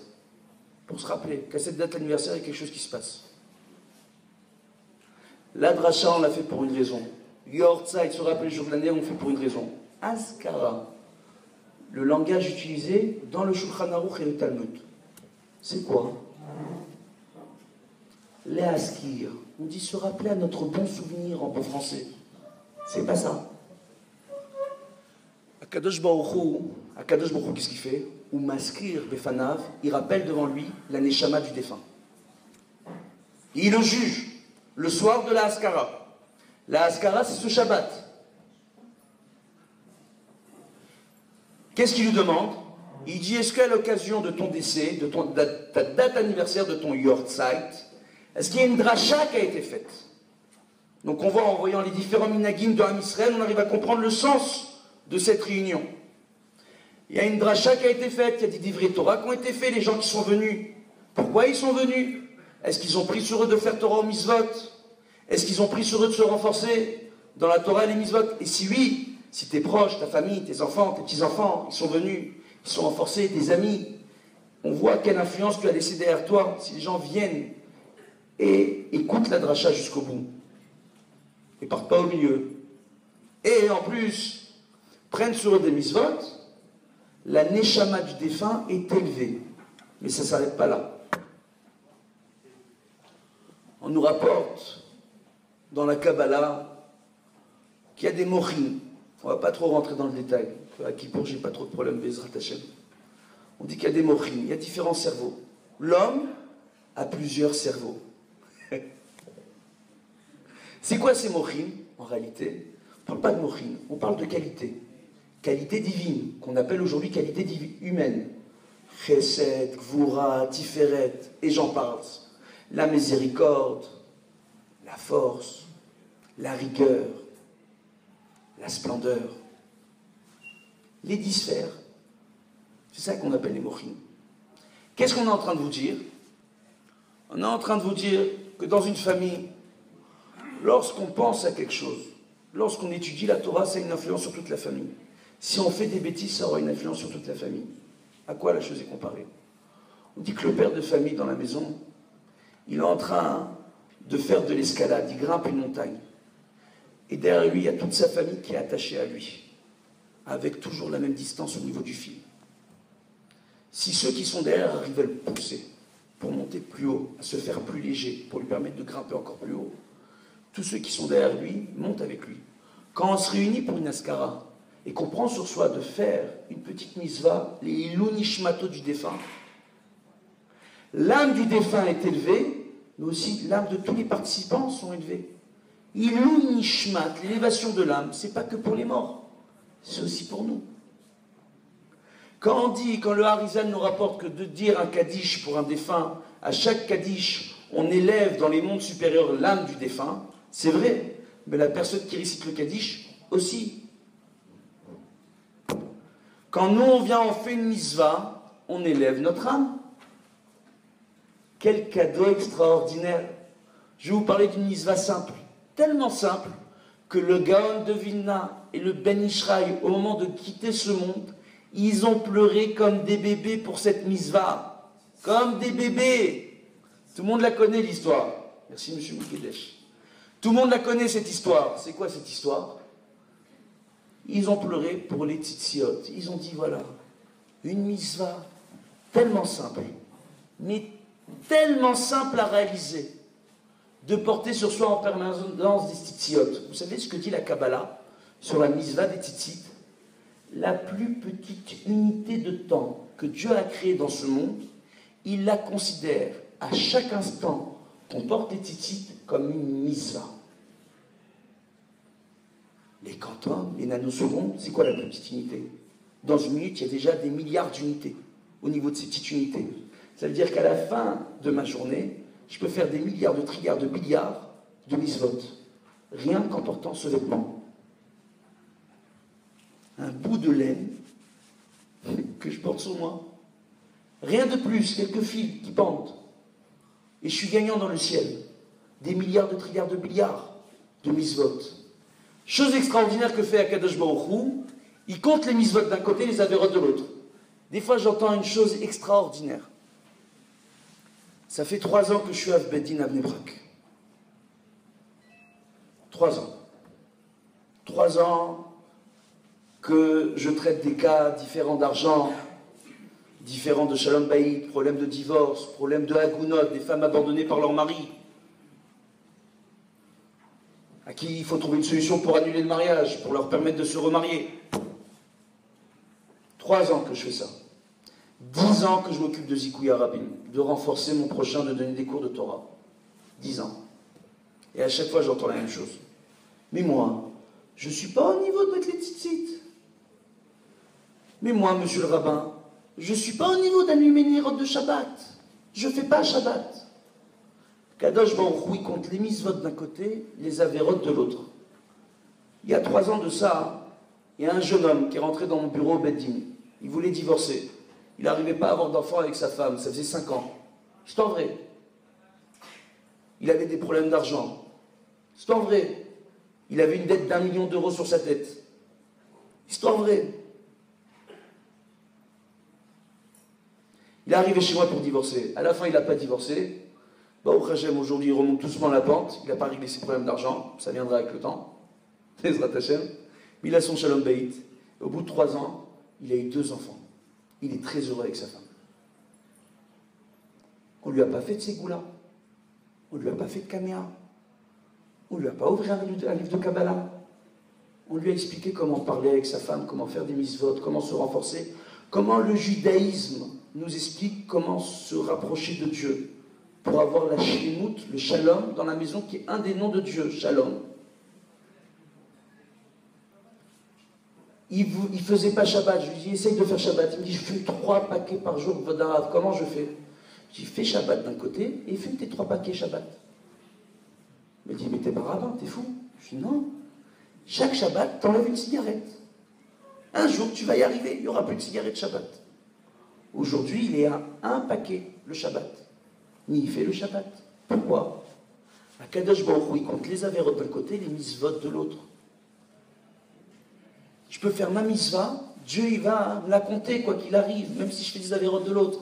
Pour se rappeler qu'à cette date anniversaire, il y a quelque chose qui se passe. La dracha, on l'a fait pour une raison. Your sight, se rappeler le jour de l'année, on le fait pour une raison. Askara, le langage utilisé dans le Shulchan Aruch et le Talmud. C'est quoi? Les askir. On dit se rappeler à notre bon souvenir en bon français. C'est pas ça. Akadosh Baruch Hu, qu'est-ce qu'il fait? Ou maskir befanav, il rappelle devant lui la neshama du défunt. Et il le juge le soir de la Haskara. La Haskara, c'est ce Shabbat. Qu'est-ce qu'il lui demande? Il dit, est-ce qu'à l'occasion de ton décès, de ta date anniversaire de ton Yortzeit, est-ce qu'il y a une dracha qui a été faite? Donc on voit en voyant les différents minagim de Ham Israël, on arrive à comprendre le sens de cette réunion. Il y a une dracha qui a été faite, il y a des divrei Torah qui ont été faits, les gens qui sont venus. Pourquoi ils sont venus? Est-ce qu'ils ont pris sur eux de faire Torah au mitzvot? Est-ce qu'ils ont pris sur eux de se renforcer dans la Torah et les mitzvot? Et si oui, si tes proches, ta famille, tes enfants, tes petits-enfants, ils sont venus, ils sont renforcés, tes amis, on voit quelle influence tu as laissé derrière toi si les gens viennent et écoutent la dracha jusqu'au bout. Et partent pas au milieu. Et en plus, prennent sur eux des mitzvot, la neshama du défunt est élevée. Mais ça ne s'arrête pas là. On nous rapporte dans la Kabbalah qu'il y a des mochim. On ne va pas trop rentrer dans le détail. À Kippour, j'ai pas trop de problème, Bezrat Hashem. On dit qu'il y a des mochim, il y a différents cerveaux. L'homme a plusieurs cerveaux. C'est quoi ces mochim? En réalité, on ne parle pas de mochim, on parle de qualité. Qualité divine, qu'on appelle aujourd'hui qualité humaine. Chesed, Gvura, Tiferet, et j'en passe. La miséricorde, la force, la rigueur, la splendeur. Les 10 sphères. C'est ça qu'on appelle les mochim. Qu'est-ce qu'on est en train de vous dire? On est en train de vous dire que dans une famille, lorsqu'on pense à quelque chose, lorsqu'on étudie la Torah, ça a une influence sur toute la famille. Si on fait des bêtises, ça aura une influence sur toute la famille. À quoi la chose est comparée? On dit que le père de famille dans la maison, il est en train de faire de l'escalade, il grimpe une montagne. Et derrière lui, il y a toute sa famille qui est attachée à lui, avec toujours la même distance au niveau du fil. Si ceux qui sont derrière arrivent à le pousser pour monter plus haut, à se faire plus léger, pour lui permettre de grimper encore plus haut, tous ceux qui sont derrière lui montent avec lui. Quand on se réunit pour une askara et qu'on prend sur soi de faire une petite misva, les ilou nishmato du défunt, l'âme du défunt est élevée mais aussi l'âme de tous les participants sont élevées. Ilou Nishmat, l'élévation de l'âme, c'est pas que pour les morts, c'est aussi pour nous. Quand le Harizal nous rapporte que de dire un Kaddish pour un défunt, à chaque Kaddish, on élève dans les mondes supérieurs l'âme du défunt, c'est vrai, mais la personne qui récite le Kaddish aussi. Quand nous on vient, on fait une mitzvah, on élève notre âme. Quel cadeau extraordinaire! Je vais vous parler d'une mitzvah simple, tellement simple que le Gaon de Vilna et le Ben Ishraï, au moment de quitter ce monde, ils ont pleuré comme des bébés pour cette mitzvah. Comme des bébés. Tout le monde la connaît, l'histoire. Merci, monsieur Mikedesh. Tout le monde la connaît, cette histoire. C'est quoi cette histoire? Ils ont pleuré pour les tzitziot. Ils ont dit, voilà, une mitzvah tellement simple, mais tellement simple à réaliser, de porter sur soi en permanence des tzitziot. Vous savez ce que dit la Kabbalah sur la mitzvah des tzitzit? La plus petite unité de temps que Dieu a créée dans ce monde, il la considère à chaque instant qu'on porte les tzitzit comme une mitzvah. Les quantums, les nanosecondes, c'est quoi la plus petite unité? Dans une minute, il y a déjà des milliards d'unités au niveau de ces petites unités. Ça veut dire qu'à la fin de ma journée, je peux faire des milliards de trilliards de billiards de mitzvot, rien qu'en portant ce vêtement. Un bout de laine que je porte sur moi. Rien de plus, quelques fils qui pendent. Et je suis gagnant dans le ciel. Des milliards de trilliards de billiards de mitzvot. Chose extraordinaire que fait Akadosh Baruch Hu, il compte les mitzvot d'un côté, les avérotes de l'autre. Des fois, j'entends une chose extraordinaire. Ça fait 3 ans que je suis à Beddin à Bnei Brak. 3 ans. 3 ans que je traite des cas différents d'argent, différents de Shalom Bayit, problèmes de divorce, problèmes de Hagounot, des femmes abandonnées par leur mari, à qui il faut trouver une solution pour annuler le mariage, pour leur permettre de se remarier. 3 ans que je fais ça. 10 ans que je m'occupe de Zikouya Rabin, de renforcer mon prochain, de donner des cours de Torah. 10 ans. Et à chaque fois, j'entends la même chose. Mais moi, je ne suis pas au niveau de mettre les tzitzit. Mais moi, monsieur le rabbin, je ne suis pas au niveau d'allumer les rotes de Shabbat. Je ne fais pas Shabbat. Kadosh Baruch Hu compte les mitzvot d'un côté, les avérotes de l'autre. Il y a 3 ans de ça, il y a un jeune homme qui est rentré dans mon bureau au Beddin. Il voulait divorcer. Il n'arrivait pas à avoir d'enfant avec sa femme. Ça faisait 5 ans. C'est en vrai. Il avait des problèmes d'argent. C'est en vrai. Il avait une dette d'1 million d'euros sur sa tête. C'est en vrai. Il est arrivé chez moi pour divorcer. À la fin, il n'a pas divorcé. Baruch Hashem, aujourd'hui, il remonte doucement la pente. Il n'a pas réglé ses problèmes d'argent. Ça viendra avec le temps. Ezrat Hashem. Mais il a son Shalom Bayit. Au bout de 3 ans, il a eu 2 enfants. Il est très heureux avec sa femme. On ne lui a pas fait de ségoula. On ne lui a pas fait de caméra. On ne lui a pas ouvert un livre de Kabbalah. On lui a expliqué comment parler avec sa femme, comment faire des mitzvot, comment se renforcer, comment le judaïsme nous explique comment se rapprocher de Dieu pour avoir la shlimut, le shalom, dans la maison qui est un des noms de Dieu, shalom. Il ne faisait pas Shabbat. Je lui dis, essaye de faire Shabbat. Il me dit, je fume 3 paquets par jour, Vodarav. Comment je fais? Je dis, fais Shabbat d'un côté et fume tes 3 paquets Shabbat. Il me dit, mais t'es pas rabbin, t'es fou. Je dis, non. Chaque Shabbat, t'enlèves une cigarette. Un jour, tu vas y arriver, il n'y aura plus de cigarette Shabbat. Aujourd'hui, il est à 1 paquet le Shabbat. Mais il fait le Shabbat. Pourquoi? Akadosh Baruch Hu, il compte les avérotes d'un côté, les mitzvot de l'autre. Je peux faire ma mitzvah, Dieu il va me la compter quoi qu'il arrive, même si je fais des avérotes de l'autre.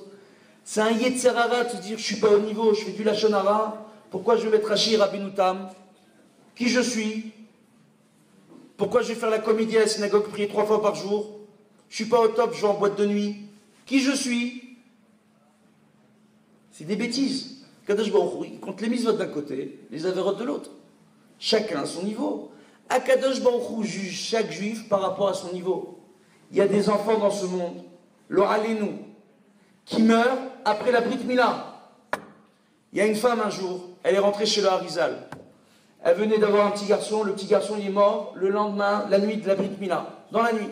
C'est un Yetzer Hara de se dire je suis pas au niveau, je fais du Lachon Hara, pourquoi je vais mettre Rashi Rabbeinu Tam? Qui je suis? Pourquoi je vais faire la comédie à la synagogue, prier 3 fois par jour? Je suis pas au top, je vais en boîte de nuit. Qui je suis? C'est des bêtises. Kadosh Baruch Hu, il compte les mitzvot d'un côté, les avérotes de l'autre. Chacun à son niveau. Akadosh Baruch Hu juge chaque juif par rapport à son niveau. Il y a des enfants dans ce monde, lo alenu, qui meurent après la Brit Mila. Il y a une femme un jour, elle est rentrée chez le Harizal. Elle venait d'avoir un petit garçon, le petit garçon il est mort le lendemain, la nuit de la Brit Mila, dans la nuit.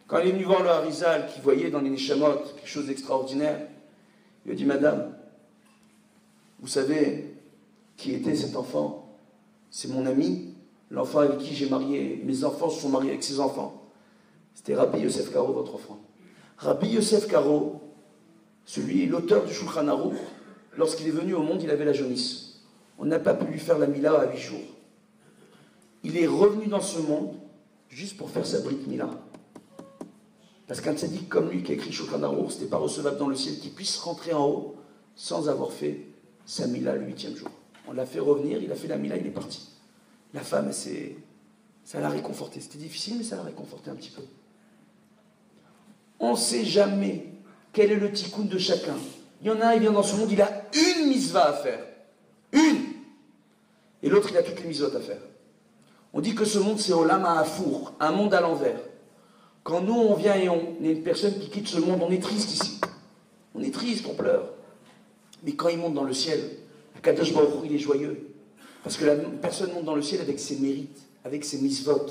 Quand elle est venue voir le Harizal, qui voyait dans les Neshamot quelque chose d'extraordinaire, il lui a dit, Madame, vous savez qui était cet enfant? C'est mon ami, l'enfant avec qui j'ai marié, mes enfants se sont mariés avec ses enfants. C'était Rabbi Yosef Karo, votre enfant. Rabbi Yosef Karo, l'auteur du Shulchan Aruch, lorsqu'il est venu au monde, il avait la jaunisse. On n'a pas pu lui faire la Mila à 8 jours. Il est revenu dans ce monde juste pour faire sa Brit Mila. Parce qu'un tzaddik comme lui qui a écrit Shulchan Aruch, c'était pas recevable dans le ciel qu'il puisse rentrer en haut sans avoir fait sa Mila le 8e jour. On l'a fait revenir, il a fait la Mila, il est parti. La femme, ça l'a réconforté. C'était difficile, mais ça l'a réconforté un petit peu. On ne sait jamais quel est le tikkun de chacun. Il y en a un, il vient dans ce monde, il a une mitzvah à faire. Une. Et l'autre, il a toutes les mitzvot à faire. On dit que ce monde, c'est Olam HaAfour, un monde à l'envers. Quand nous, on vient et on est une personne qui quitte ce monde, on est triste ici. On est triste, on pleure. Mais quand il monte dans le ciel, le Kadosh Baruch Hu, il est joyeux. Parce que la personne monte dans le ciel avec ses mérites, avec ses mitzvot.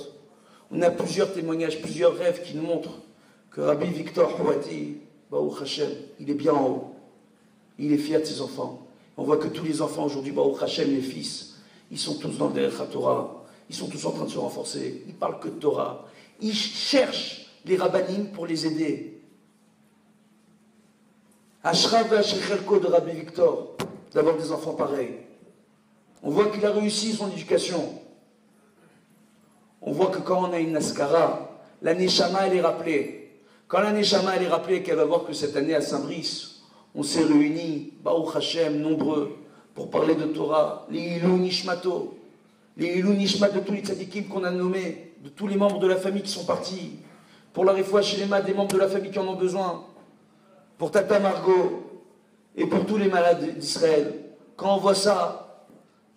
On a plusieurs témoignages, plusieurs rêves qui nous montrent que Rabbi Victor Houati, Baruch Hashem, il est bien en haut. Il est fier de ses enfants. On voit que tous les enfants aujourd'hui, Baruch Hashem, les fils, ils sont tous dans le Derech Torah. Ils sont tous en train de se renforcer. Ils parlent que de Torah. Ils cherchent les rabbanim pour les aider. Ashra ve'ashrechelko de Rabbi Victor, d'avoir des enfants pareils. On voit qu'il a réussi son éducation. On voit que quand on a une Naskara, la Neshama, elle est rappelée. Quand la Neshama, elle est rappelée qu'elle va voir que cette année à Saint-Brice, on s'est réunis, Baruch Hashem, nombreux, pour parler de Torah, les Ilou Nishmato, les Ilou Nishmat de tous les tzadikim qu'on a nommés, de tous les membres de la famille qui sont partis, pour la Refoua Shelema des membres de la famille qui en ont besoin, pour Tata Margot, et pour tous les malades d'Israël. Quand on voit ça,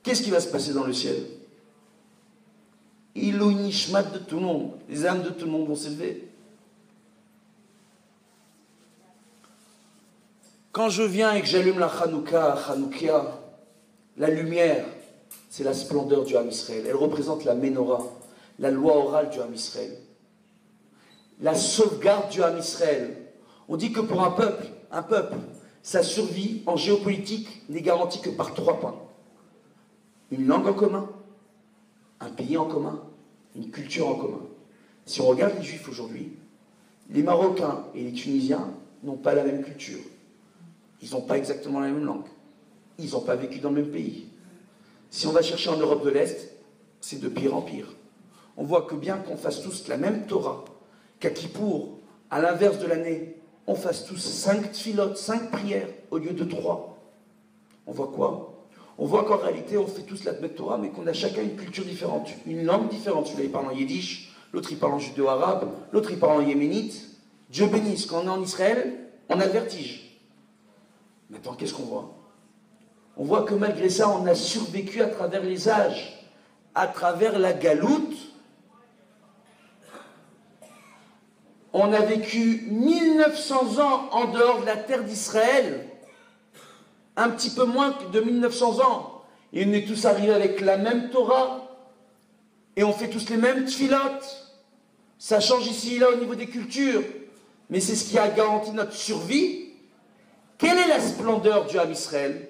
qu'est-ce qui va se passer dans le ciel? Ilou Nishmat de tout le monde, les âmes de tout le monde vont s'élever. Quand je viens et que j'allume la Chanoukia, la lumière, c'est la splendeur du Ham Israël. Elle représente la Ménorah, la loi orale du Ham Israël. La sauvegarde du Ham Israël. On dit que pour un peuple, sa survie en géopolitique n'est garantie que par 3 points. Une langue en commun, un pays en commun, une culture en commun. Si on regarde les Juifs aujourd'hui, les Marocains et les Tunisiens n'ont pas la même culture. Ils n'ont pas exactement la même langue. Ils n'ont pas vécu dans le même pays. Si on va chercher en Europe de l'Est, c'est de pire en pire. On voit que bien qu'on fasse tous la même Torah, qu'à Kippour, à l'inverse de l'année, on fasse tous 5 tfilotes, 5 prières au lieu de 3. On voit quoi? On voit qu'en réalité, on fait tous la même Torah, mais qu'on a chacun une culture différente, une langue différente. Celui-là, il parle en yiddish, l'autre, il parle en judéo-arabe, l'autre, il parle en yéménite. Dieu bénisse, quand on est en Israël, on a le vertige. Maintenant, qu'est-ce qu'on voit? On voit que malgré ça, on a survécu à travers les âges, à travers la galoute. On a vécu 1900 ans en dehors de la terre d'Israël, un petit peu moins de 1900 ans. Et on est tous arrivés avec la même Torah, et on fait tous les mêmes tfilotes. Ça change ici et là au niveau des cultures, mais c'est ce qui a garanti notre survie. Quelle est la splendeur du Ham Israël?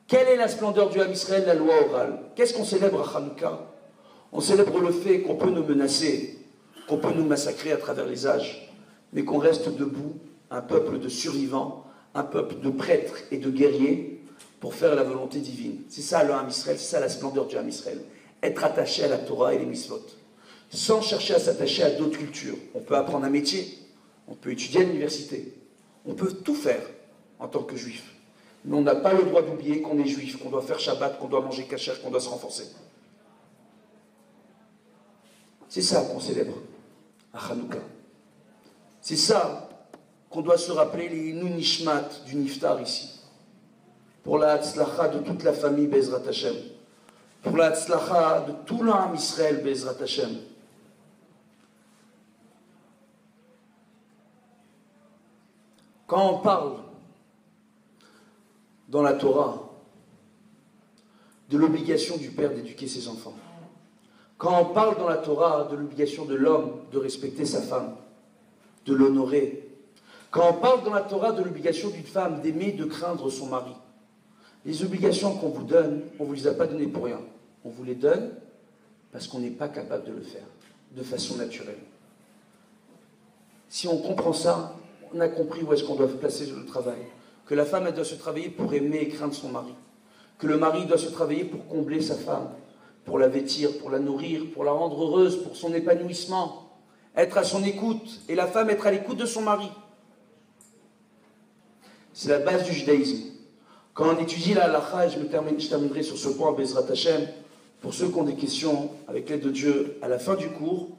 Quelle est la splendeur du Ham Israël, la loi orale? Qu'est-ce qu'on célèbre à Hanouka? On célèbre le fait qu'on peut nous menacer, qu'on peut nous massacrer à travers les âges, mais qu'on reste debout, un peuple de survivants, un peuple de prêtres et de guerriers, pour faire la volonté divine. C'est ça le Ham Israël, c'est ça la splendeur du Ham Israël. Être attaché à la Torah et les mitzvot, sans chercher à s'attacher à d'autres cultures. On peut apprendre un métier, on peut étudier à l'université, on peut tout faire en tant que juif. Mais on n'a pas le droit d'oublier qu'on est juif, qu'on doit faire Shabbat, qu'on doit manger kasher, qu'on doit se renforcer. C'est ça qu'on célèbre à Hanouka. C'est ça qu'on doit se rappeler, les Inu Nishmat du Niftar ici. Pour la Hatzlacha de toute la famille Bezrat Hashem. Pour la Hatzlacha de tout l'âme Israël Bezrat Hashem. Quand on parle dans la Torah de l'obligation du père d'éduquer ses enfants. Quand on parle dans la Torah de l'obligation de l'homme de respecter sa femme, de l'honorer, quand on parle dans la Torah de l'obligation d'une femme d'aimer, de craindre son mari, les obligations qu'on vous donne, on ne vous les a pas données pour rien. On vous les donne parce qu'on n'est pas capable de le faire de façon naturelle. Si on comprend ça, on a compris où est-ce qu'on doit placer le travail. Que la femme, elle doit se travailler pour aimer et craindre son mari. Que le mari doit se travailler pour combler sa femme, pour la vêtir, pour la nourrir, pour la rendre heureuse, pour son épanouissement. Être à son écoute, et la femme être à l'écoute de son mari. C'est la base du judaïsme. Quand on étudie la halakha, et je terminerai sur ce point, Bezrat Hashem, pour ceux qui ont des questions, avec l'aide de Dieu, à la fin du cours,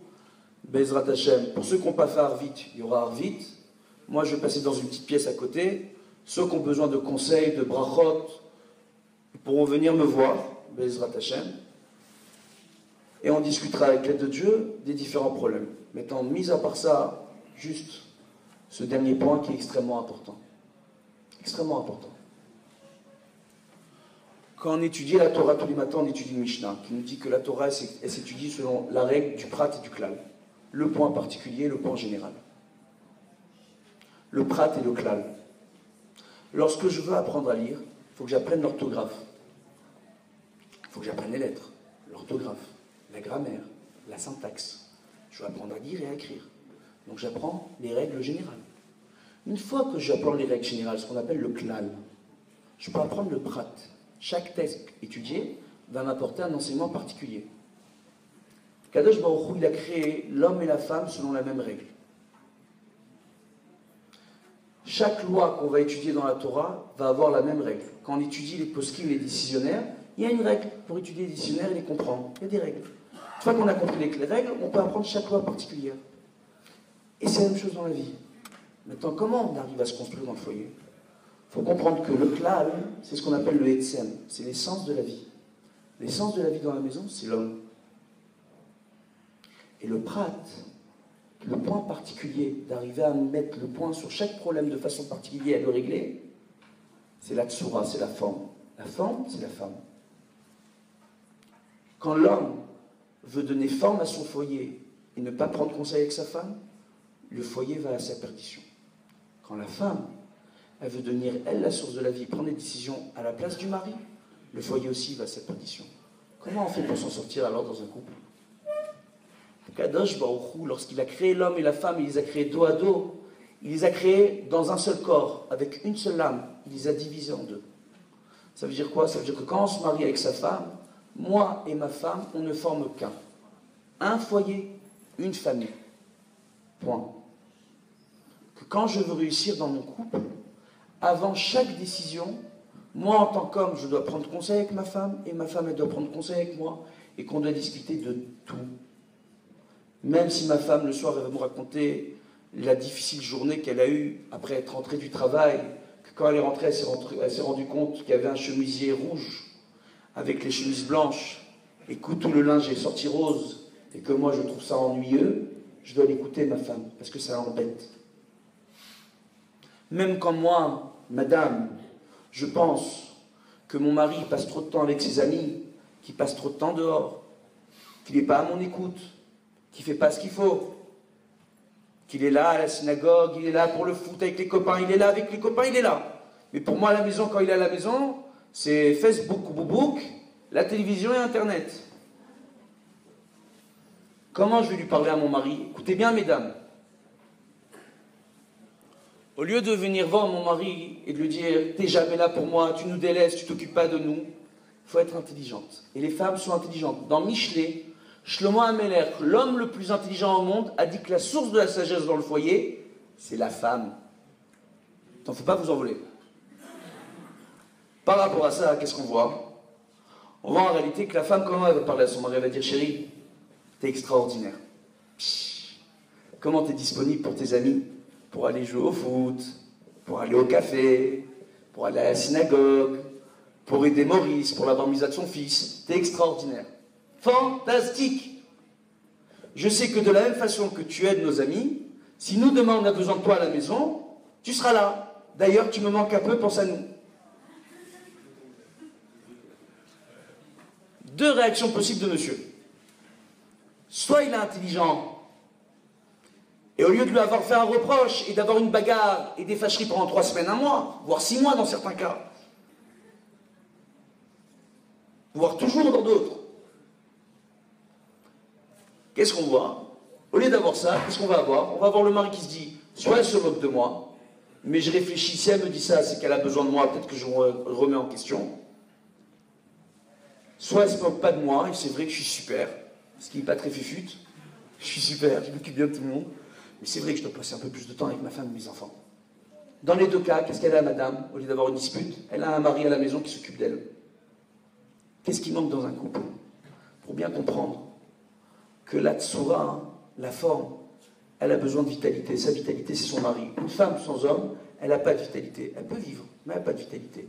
Bezrat Hashem, pour ceux qui n'ont pas fait Arvit, il y aura Arvit. Moi, je vais passer dans une petite pièce à côté. Ceux qui ont besoin de conseils, de brachot, pourront venir me voir, Bezrat Hashem, et on discutera avec l'aide de Dieu des différents problèmes. Mettant mis à part ça, juste ce dernier point qui est extrêmement important. Extrêmement important. Quand on étudie la Torah tous les matins, on étudie le Mishnah, qui nous dit que la Torah, elle s'étudie selon la règle du prat et du klal. Le point particulier, le point général. Le prat et le klal. Lorsque je veux apprendre à lire, il faut que j'apprenne l'orthographe. Il faut que j'apprenne les lettres, l'orthographe, la grammaire, la syntaxe. Je veux apprendre à lire et à écrire. Donc j'apprends les règles générales. Une fois que j'apprends les règles générales, ce qu'on appelle le klal, je peux apprendre le prat. Chaque texte étudié va m'apporter un enseignement particulier. Kadosh Baruch Hu, il a créé l'homme et la femme selon la même règle. Chaque loi qu'on va étudier dans la Torah va avoir la même règle. Quand on étudie les poskim, les décisionnaires, il y a une règle pour étudier les décisionnaires et les comprendre. Il y a des règles. Une fois qu'on a compris les règles, on peut apprendre chaque loi particulière. Et c'est la même chose dans la vie. Maintenant, comment on arrive à se construire dans le foyer? Il faut comprendre que le klal, c'est ce qu'on appelle le etzem, c'est l'essence de la vie. L'essence de la vie dans la maison, c'est l'homme. Et le prat, le point particulier, d'arriver à mettre le point sur chaque problème de façon particulière et à le régler, c'est la tsura, c'est la forme. La forme, c'est la femme. Quand l'homme veut donner forme à son foyer et ne pas prendre conseil avec sa femme, le foyer va à sa perdition. Quand la femme, elle veut devenir, elle, la source de la vie, prendre des décisions à la place du mari, le foyer aussi va à sa perdition. Comment on fait pour s'en sortir alors dans un couple? Kadosh Baruch Hu, lorsqu'il a créé l'homme et la femme, il les a créés dos à dos, il les a créés dans un seul corps, avec une seule âme, il les a divisés en deux. Ça veut dire quoi? Ça veut dire que quand on se marie avec sa femme, moi et ma femme, on ne forme qu'un. Un foyer, une famille. Point. Que quand je veux réussir dans mon couple, avant chaque décision, moi en tant qu'homme, je dois prendre conseil avec ma femme, et ma femme, elle doit prendre conseil avec moi, et qu'on doit discuter de tout. Même si ma femme, le soir, elle va me raconter la difficile journée qu'elle a eue après être rentrée du travail, que quand elle est rentrée, elle s'est rendue compte qu'il y avait un chemisier rouge avec les chemises blanches, et que tout le linge est sorti rose, et que moi, je trouve ça ennuyeux, je dois l'écouter, ma femme, parce que ça l'embête. Même quand moi, madame, je pense que mon mari passe trop de temps avec ses amis, qu'il passe trop de temps dehors, qu'il n'est pas à mon écoute, qu'il ne fait pas ce qu'il faut, qu'il est là à la synagogue, il est là pour le foot avec les copains, il est là avec les copains, il est là. Mais pour moi, à la maison, quand il est à la maison, c'est Facebook ou Boubouk, la télévision et Internet. Comment je vais lui parler à mon mari? Écoutez bien, mesdames. Au lieu de venir voir mon mari et de lui dire « T'es jamais là pour moi, tu nous délaisses, tu t'occupes pas de nous », il faut être intelligente. Et les femmes sont intelligentes. Dans Michelet, Shlomo Ameler, l'homme le plus intelligent au monde, a dit que la source de la sagesse dans le foyer, c'est la femme. Il ne faut pas vous envoler. Par rapport à ça, qu'est-ce qu'on voit? On voit en réalité que la femme, comment elle va parler à son mari? Elle va dire « Chérie, t'es extraordinaire. Comment t'es disponible pour tes amis? Pour aller jouer au foot, pour aller au café, pour aller à la synagogue, pour aider Maurice, pour la bar mitzvah de son fils. T'es extraordinaire. Fantastique. Je sais que de la même façon que tu aides nos amis, si nous demain on a besoin de toi à la maison, tu seras là. D'ailleurs, tu me manques un peu, pense à nous. deux réactions possibles de monsieur. Soit il est intelligent, et au lieu de lui avoir fait un reproche et d'avoir une bagarre et des fâcheries pendant 3 semaines, 1 mois, voire 6 mois dans certains cas, voire toujours dans d'autres, qu'est-ce qu'on voit? Au lieu d'avoir ça, qu'est-ce qu'on va avoir? On va avoir le mari qui se dit, soit elle se moque de moi, mais je réfléchis, si elle me dit ça, c'est qu'elle a besoin de moi, peut-être que je me remets en question. Soit elle ne se moque pas de moi, et c'est vrai que je suis super, ce qui n'est pas très fufute, je suis super, je m'occupe bien de tout le monde, mais c'est vrai que je dois passer un peu plus de temps avec ma femme et mes enfants. Dans les deux cas, qu'est-ce qu'elle a, madame? Au lieu d'avoir une dispute, elle a un mari à la maison qui s'occupe d'elle. Qu'est-ce qui manque dans un couple? Pour bien comprendre que la tsura, la forme, elle a besoin de vitalité. Sa vitalité, c'est son mari. Une femme sans homme, elle n'a pas de vitalité. Elle peut vivre, mais elle n'a pas de vitalité.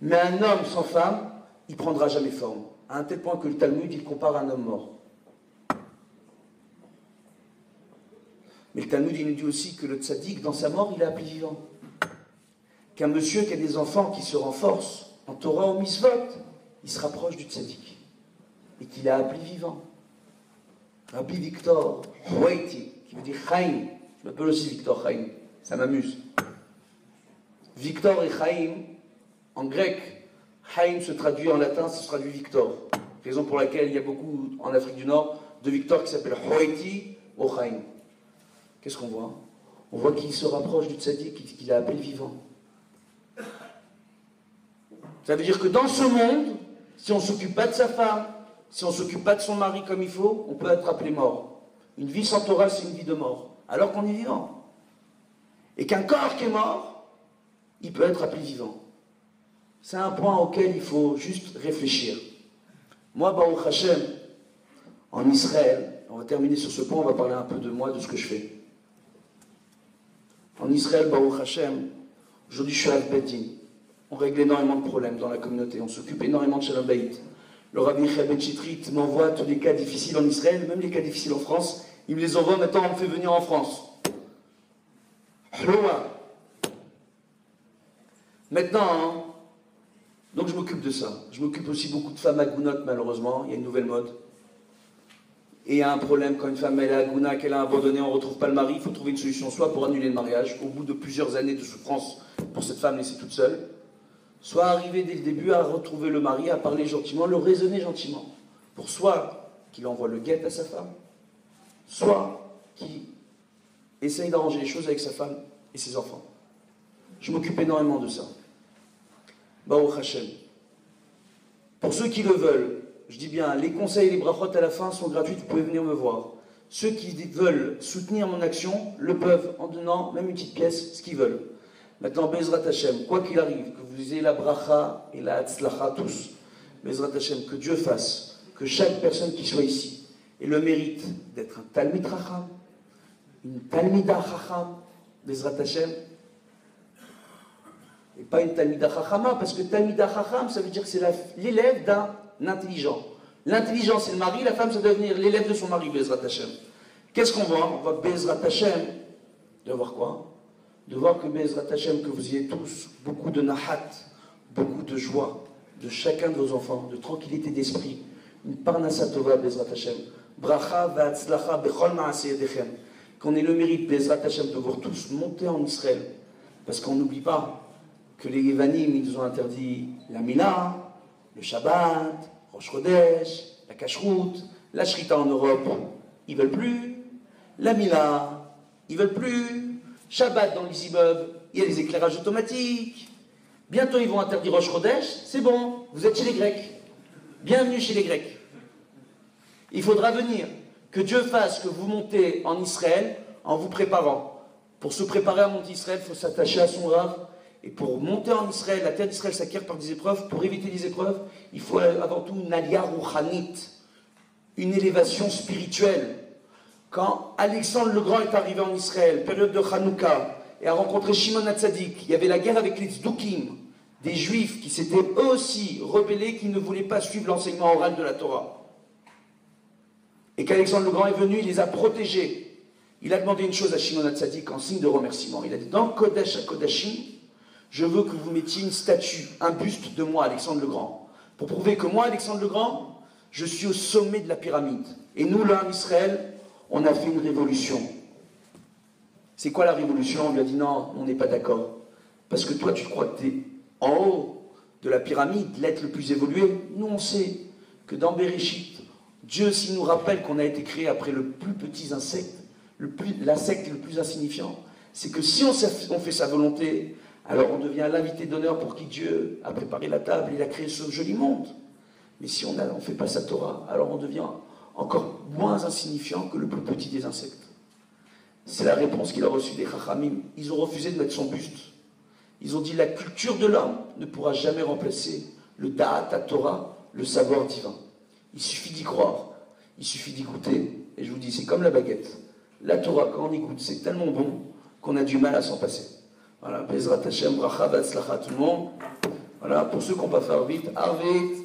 Mais un homme sans femme, il ne prendra jamais forme. À un tel point que le Talmud, il compare un homme mort. Mais le Talmud, il nous dit aussi que le tzaddik, dans sa mort, il est appelé vivant. Qu'un monsieur qui a des enfants qui se renforcent en Torah ou Misvot, il se rapproche du tzaddik. Et qu'il est appelé vivant. Rabbi Victor Huaiti, qui veut dire Chaim, je m'appelle aussi Victor Chaim, ça m'amuse. Victor et Chaim, en grec, Chaim se traduit en latin, ça se traduit Victor. Raison pour laquelle il y a beaucoup, en Afrique du Nord, de Victor qui s'appellent Huaiti ou Chaim. Qu'est-ce qu'on voit? On voit qu'il se rapproche du tzaddik, qu'il a appelé vivant. Ça veut dire que dans ce monde, si on ne s'occupe pas de sa femme, si on ne s'occupe pas de son mari comme il faut, on peut être appelé mort. Une vie sans Torah, c'est une vie de mort, alors qu'on est vivant. Et qu'un corps qui est mort, il peut être appelé vivant. C'est un point auquel il faut juste réfléchir. Moi, Baruch Hashem, en Israël, on va terminer sur ce point, on va parler un peu de moi, de ce que je fais. En Israël, Baruch Hashem, aujourd'hui je suis à Al-Bedin. On règle énormément de problèmes dans la communauté, on s'occupe énormément de Shalom Bayit. Le Rabbi Michael Ben Chitrit m'envoie tous les cas difficiles en Israël, même les cas difficiles en France. Il me les envoie, maintenant on me fait venir en France. Maintenant, hein, donc je m'occupe de ça. Je m'occupe aussi beaucoup de femmes agounotes, malheureusement. Il y a une nouvelle mode. Et il y a un problème, quand une femme elle est agouna, qu'elle a abandonné, on ne retrouve pas le mari, il faut trouver une solution, soit pour annuler le mariage, au bout de plusieurs années de souffrance pour cette femme laissée toute seule, soit arriver dès le début à retrouver le mari, à parler gentiment, le raisonner gentiment, pour soit qu'il envoie le guet à sa femme, soit qu'il essaye d'arranger les choses avec sa femme et ses enfants. Je m'occupe énormément de ça. Baruch Hashem. Pour ceux qui le veulent, je dis bien, les conseils et les brachot à la fin sont gratuits, vous pouvez venir me voir. Ceux qui veulent soutenir mon action le peuvent en donnant même une petite pièce, ce qu'ils veulent. Maintenant, Bezrat Hashem, quoi qu'il arrive, que vous ayez la bracha et la hatzlacha tous, Bezrat Hashem, que Dieu fasse, que chaque personne qui soit ici ait le mérite d'être un Talmid Chacham, une Talmida Chacham, Bezrat Hashem, et pas une Talmida Chachama, parce que Talmida Chacham, ça veut dire que c'est l'élève d'un intelligent. L'intelligent, c'est le mari, la femme, ça doit devenir l'élève de son mari, Bezrat Hashem. Qu'est-ce qu'on voit? On voit Bezrat Hashem, de voir quoi? De voir que Bezrat Hashem, que vous ayez tous beaucoup de nahat, beaucoup de joie, de chacun de vos enfants, de tranquillité d'esprit, une parnassa tova, Bezrat Hashem, bracha v'atzlacha bechol ma'aseh yedechem, qu'on ait le mérite, Bezrat Hashem, de voir tous monter en Israël, parce qu'on n'oublie pas que les Yevanim, ils nous ont interdit la Mila, le Shabbat, Rosh Chodesh, la Kashrut, la Shrita en Europe, ils veulent plus, la Mila, ils veulent plus, Shabbat dans les immeubles, il y a les éclairages automatiques, bientôt ils vont interdire Rosh Chodesh, c'est bon, vous êtes chez les Grecs, bienvenue chez les Grecs. Il faudra venir, que Dieu fasse que vous montez en Israël en vous préparant. Pour se préparer à monter Israël, il faut s'attacher à son Rav. Et pour monter en Israël, la terre d'Israël s'acquiert par des épreuves. Pour éviter les épreuves, il faut avant tout une aliyah rouchanit, une élévation spirituelle. Quand Alexandre le Grand est arrivé en Israël, période de Hanouka, et a rencontré Shimon HaTzadik, il y avait la guerre avec les Tzdukim, des Juifs qui s'étaient eux aussi rebellés, qui ne voulaient pas suivre l'enseignement oral de la Torah. Et qu'Alexandre le Grand est venu, il les a protégés. Il a demandé une chose à Shimon HaTzadik en signe de remerciement. Il a dit, dans Kodesh HaKodashim, je veux que vous mettiez une statue, un buste de moi, Alexandre le Grand, pour prouver que moi, Alexandre le Grand, Je suis au sommet de la pyramide. Et nous, là, en Israël, on a fait une révolution. C'est quoi la révolution? On lui a dit non, on n'est pas d'accord. Parce que toi, tu crois que tu es en haut de la pyramide, l'être le plus évolué. Nous, on sait que dans Bereshit, Dieu, s'il nous rappelle qu'on a été créé après le plus petit insecte, l'insecte le plus insignifiant, c'est que si on fait sa volonté, alors on devient l'invité d'honneur pour qui Dieu a préparé la table, il a créé ce joli monde. Mais si on ne fait pas sa Torah, alors on devient encore moins insignifiant que le plus petit des insectes. C'est la réponse qu'il a reçue des Chachamim. Ils ont refusé de mettre son buste. Ils ont dit la culture de l'homme ne pourra jamais remplacer le Da'at Torah, le savoir divin. Il suffit d'y croire, il suffit d'y goûter. Et je vous dis, c'est comme la baguette. La Torah, quand on y goûte, c'est tellement bon qu'on a du mal à s'en passer. Voilà, Bezrat Hashem, bracha, batzlacha tout le monde. Voilà, pour ceux qui n'ont pas fait Arvit, Arvit.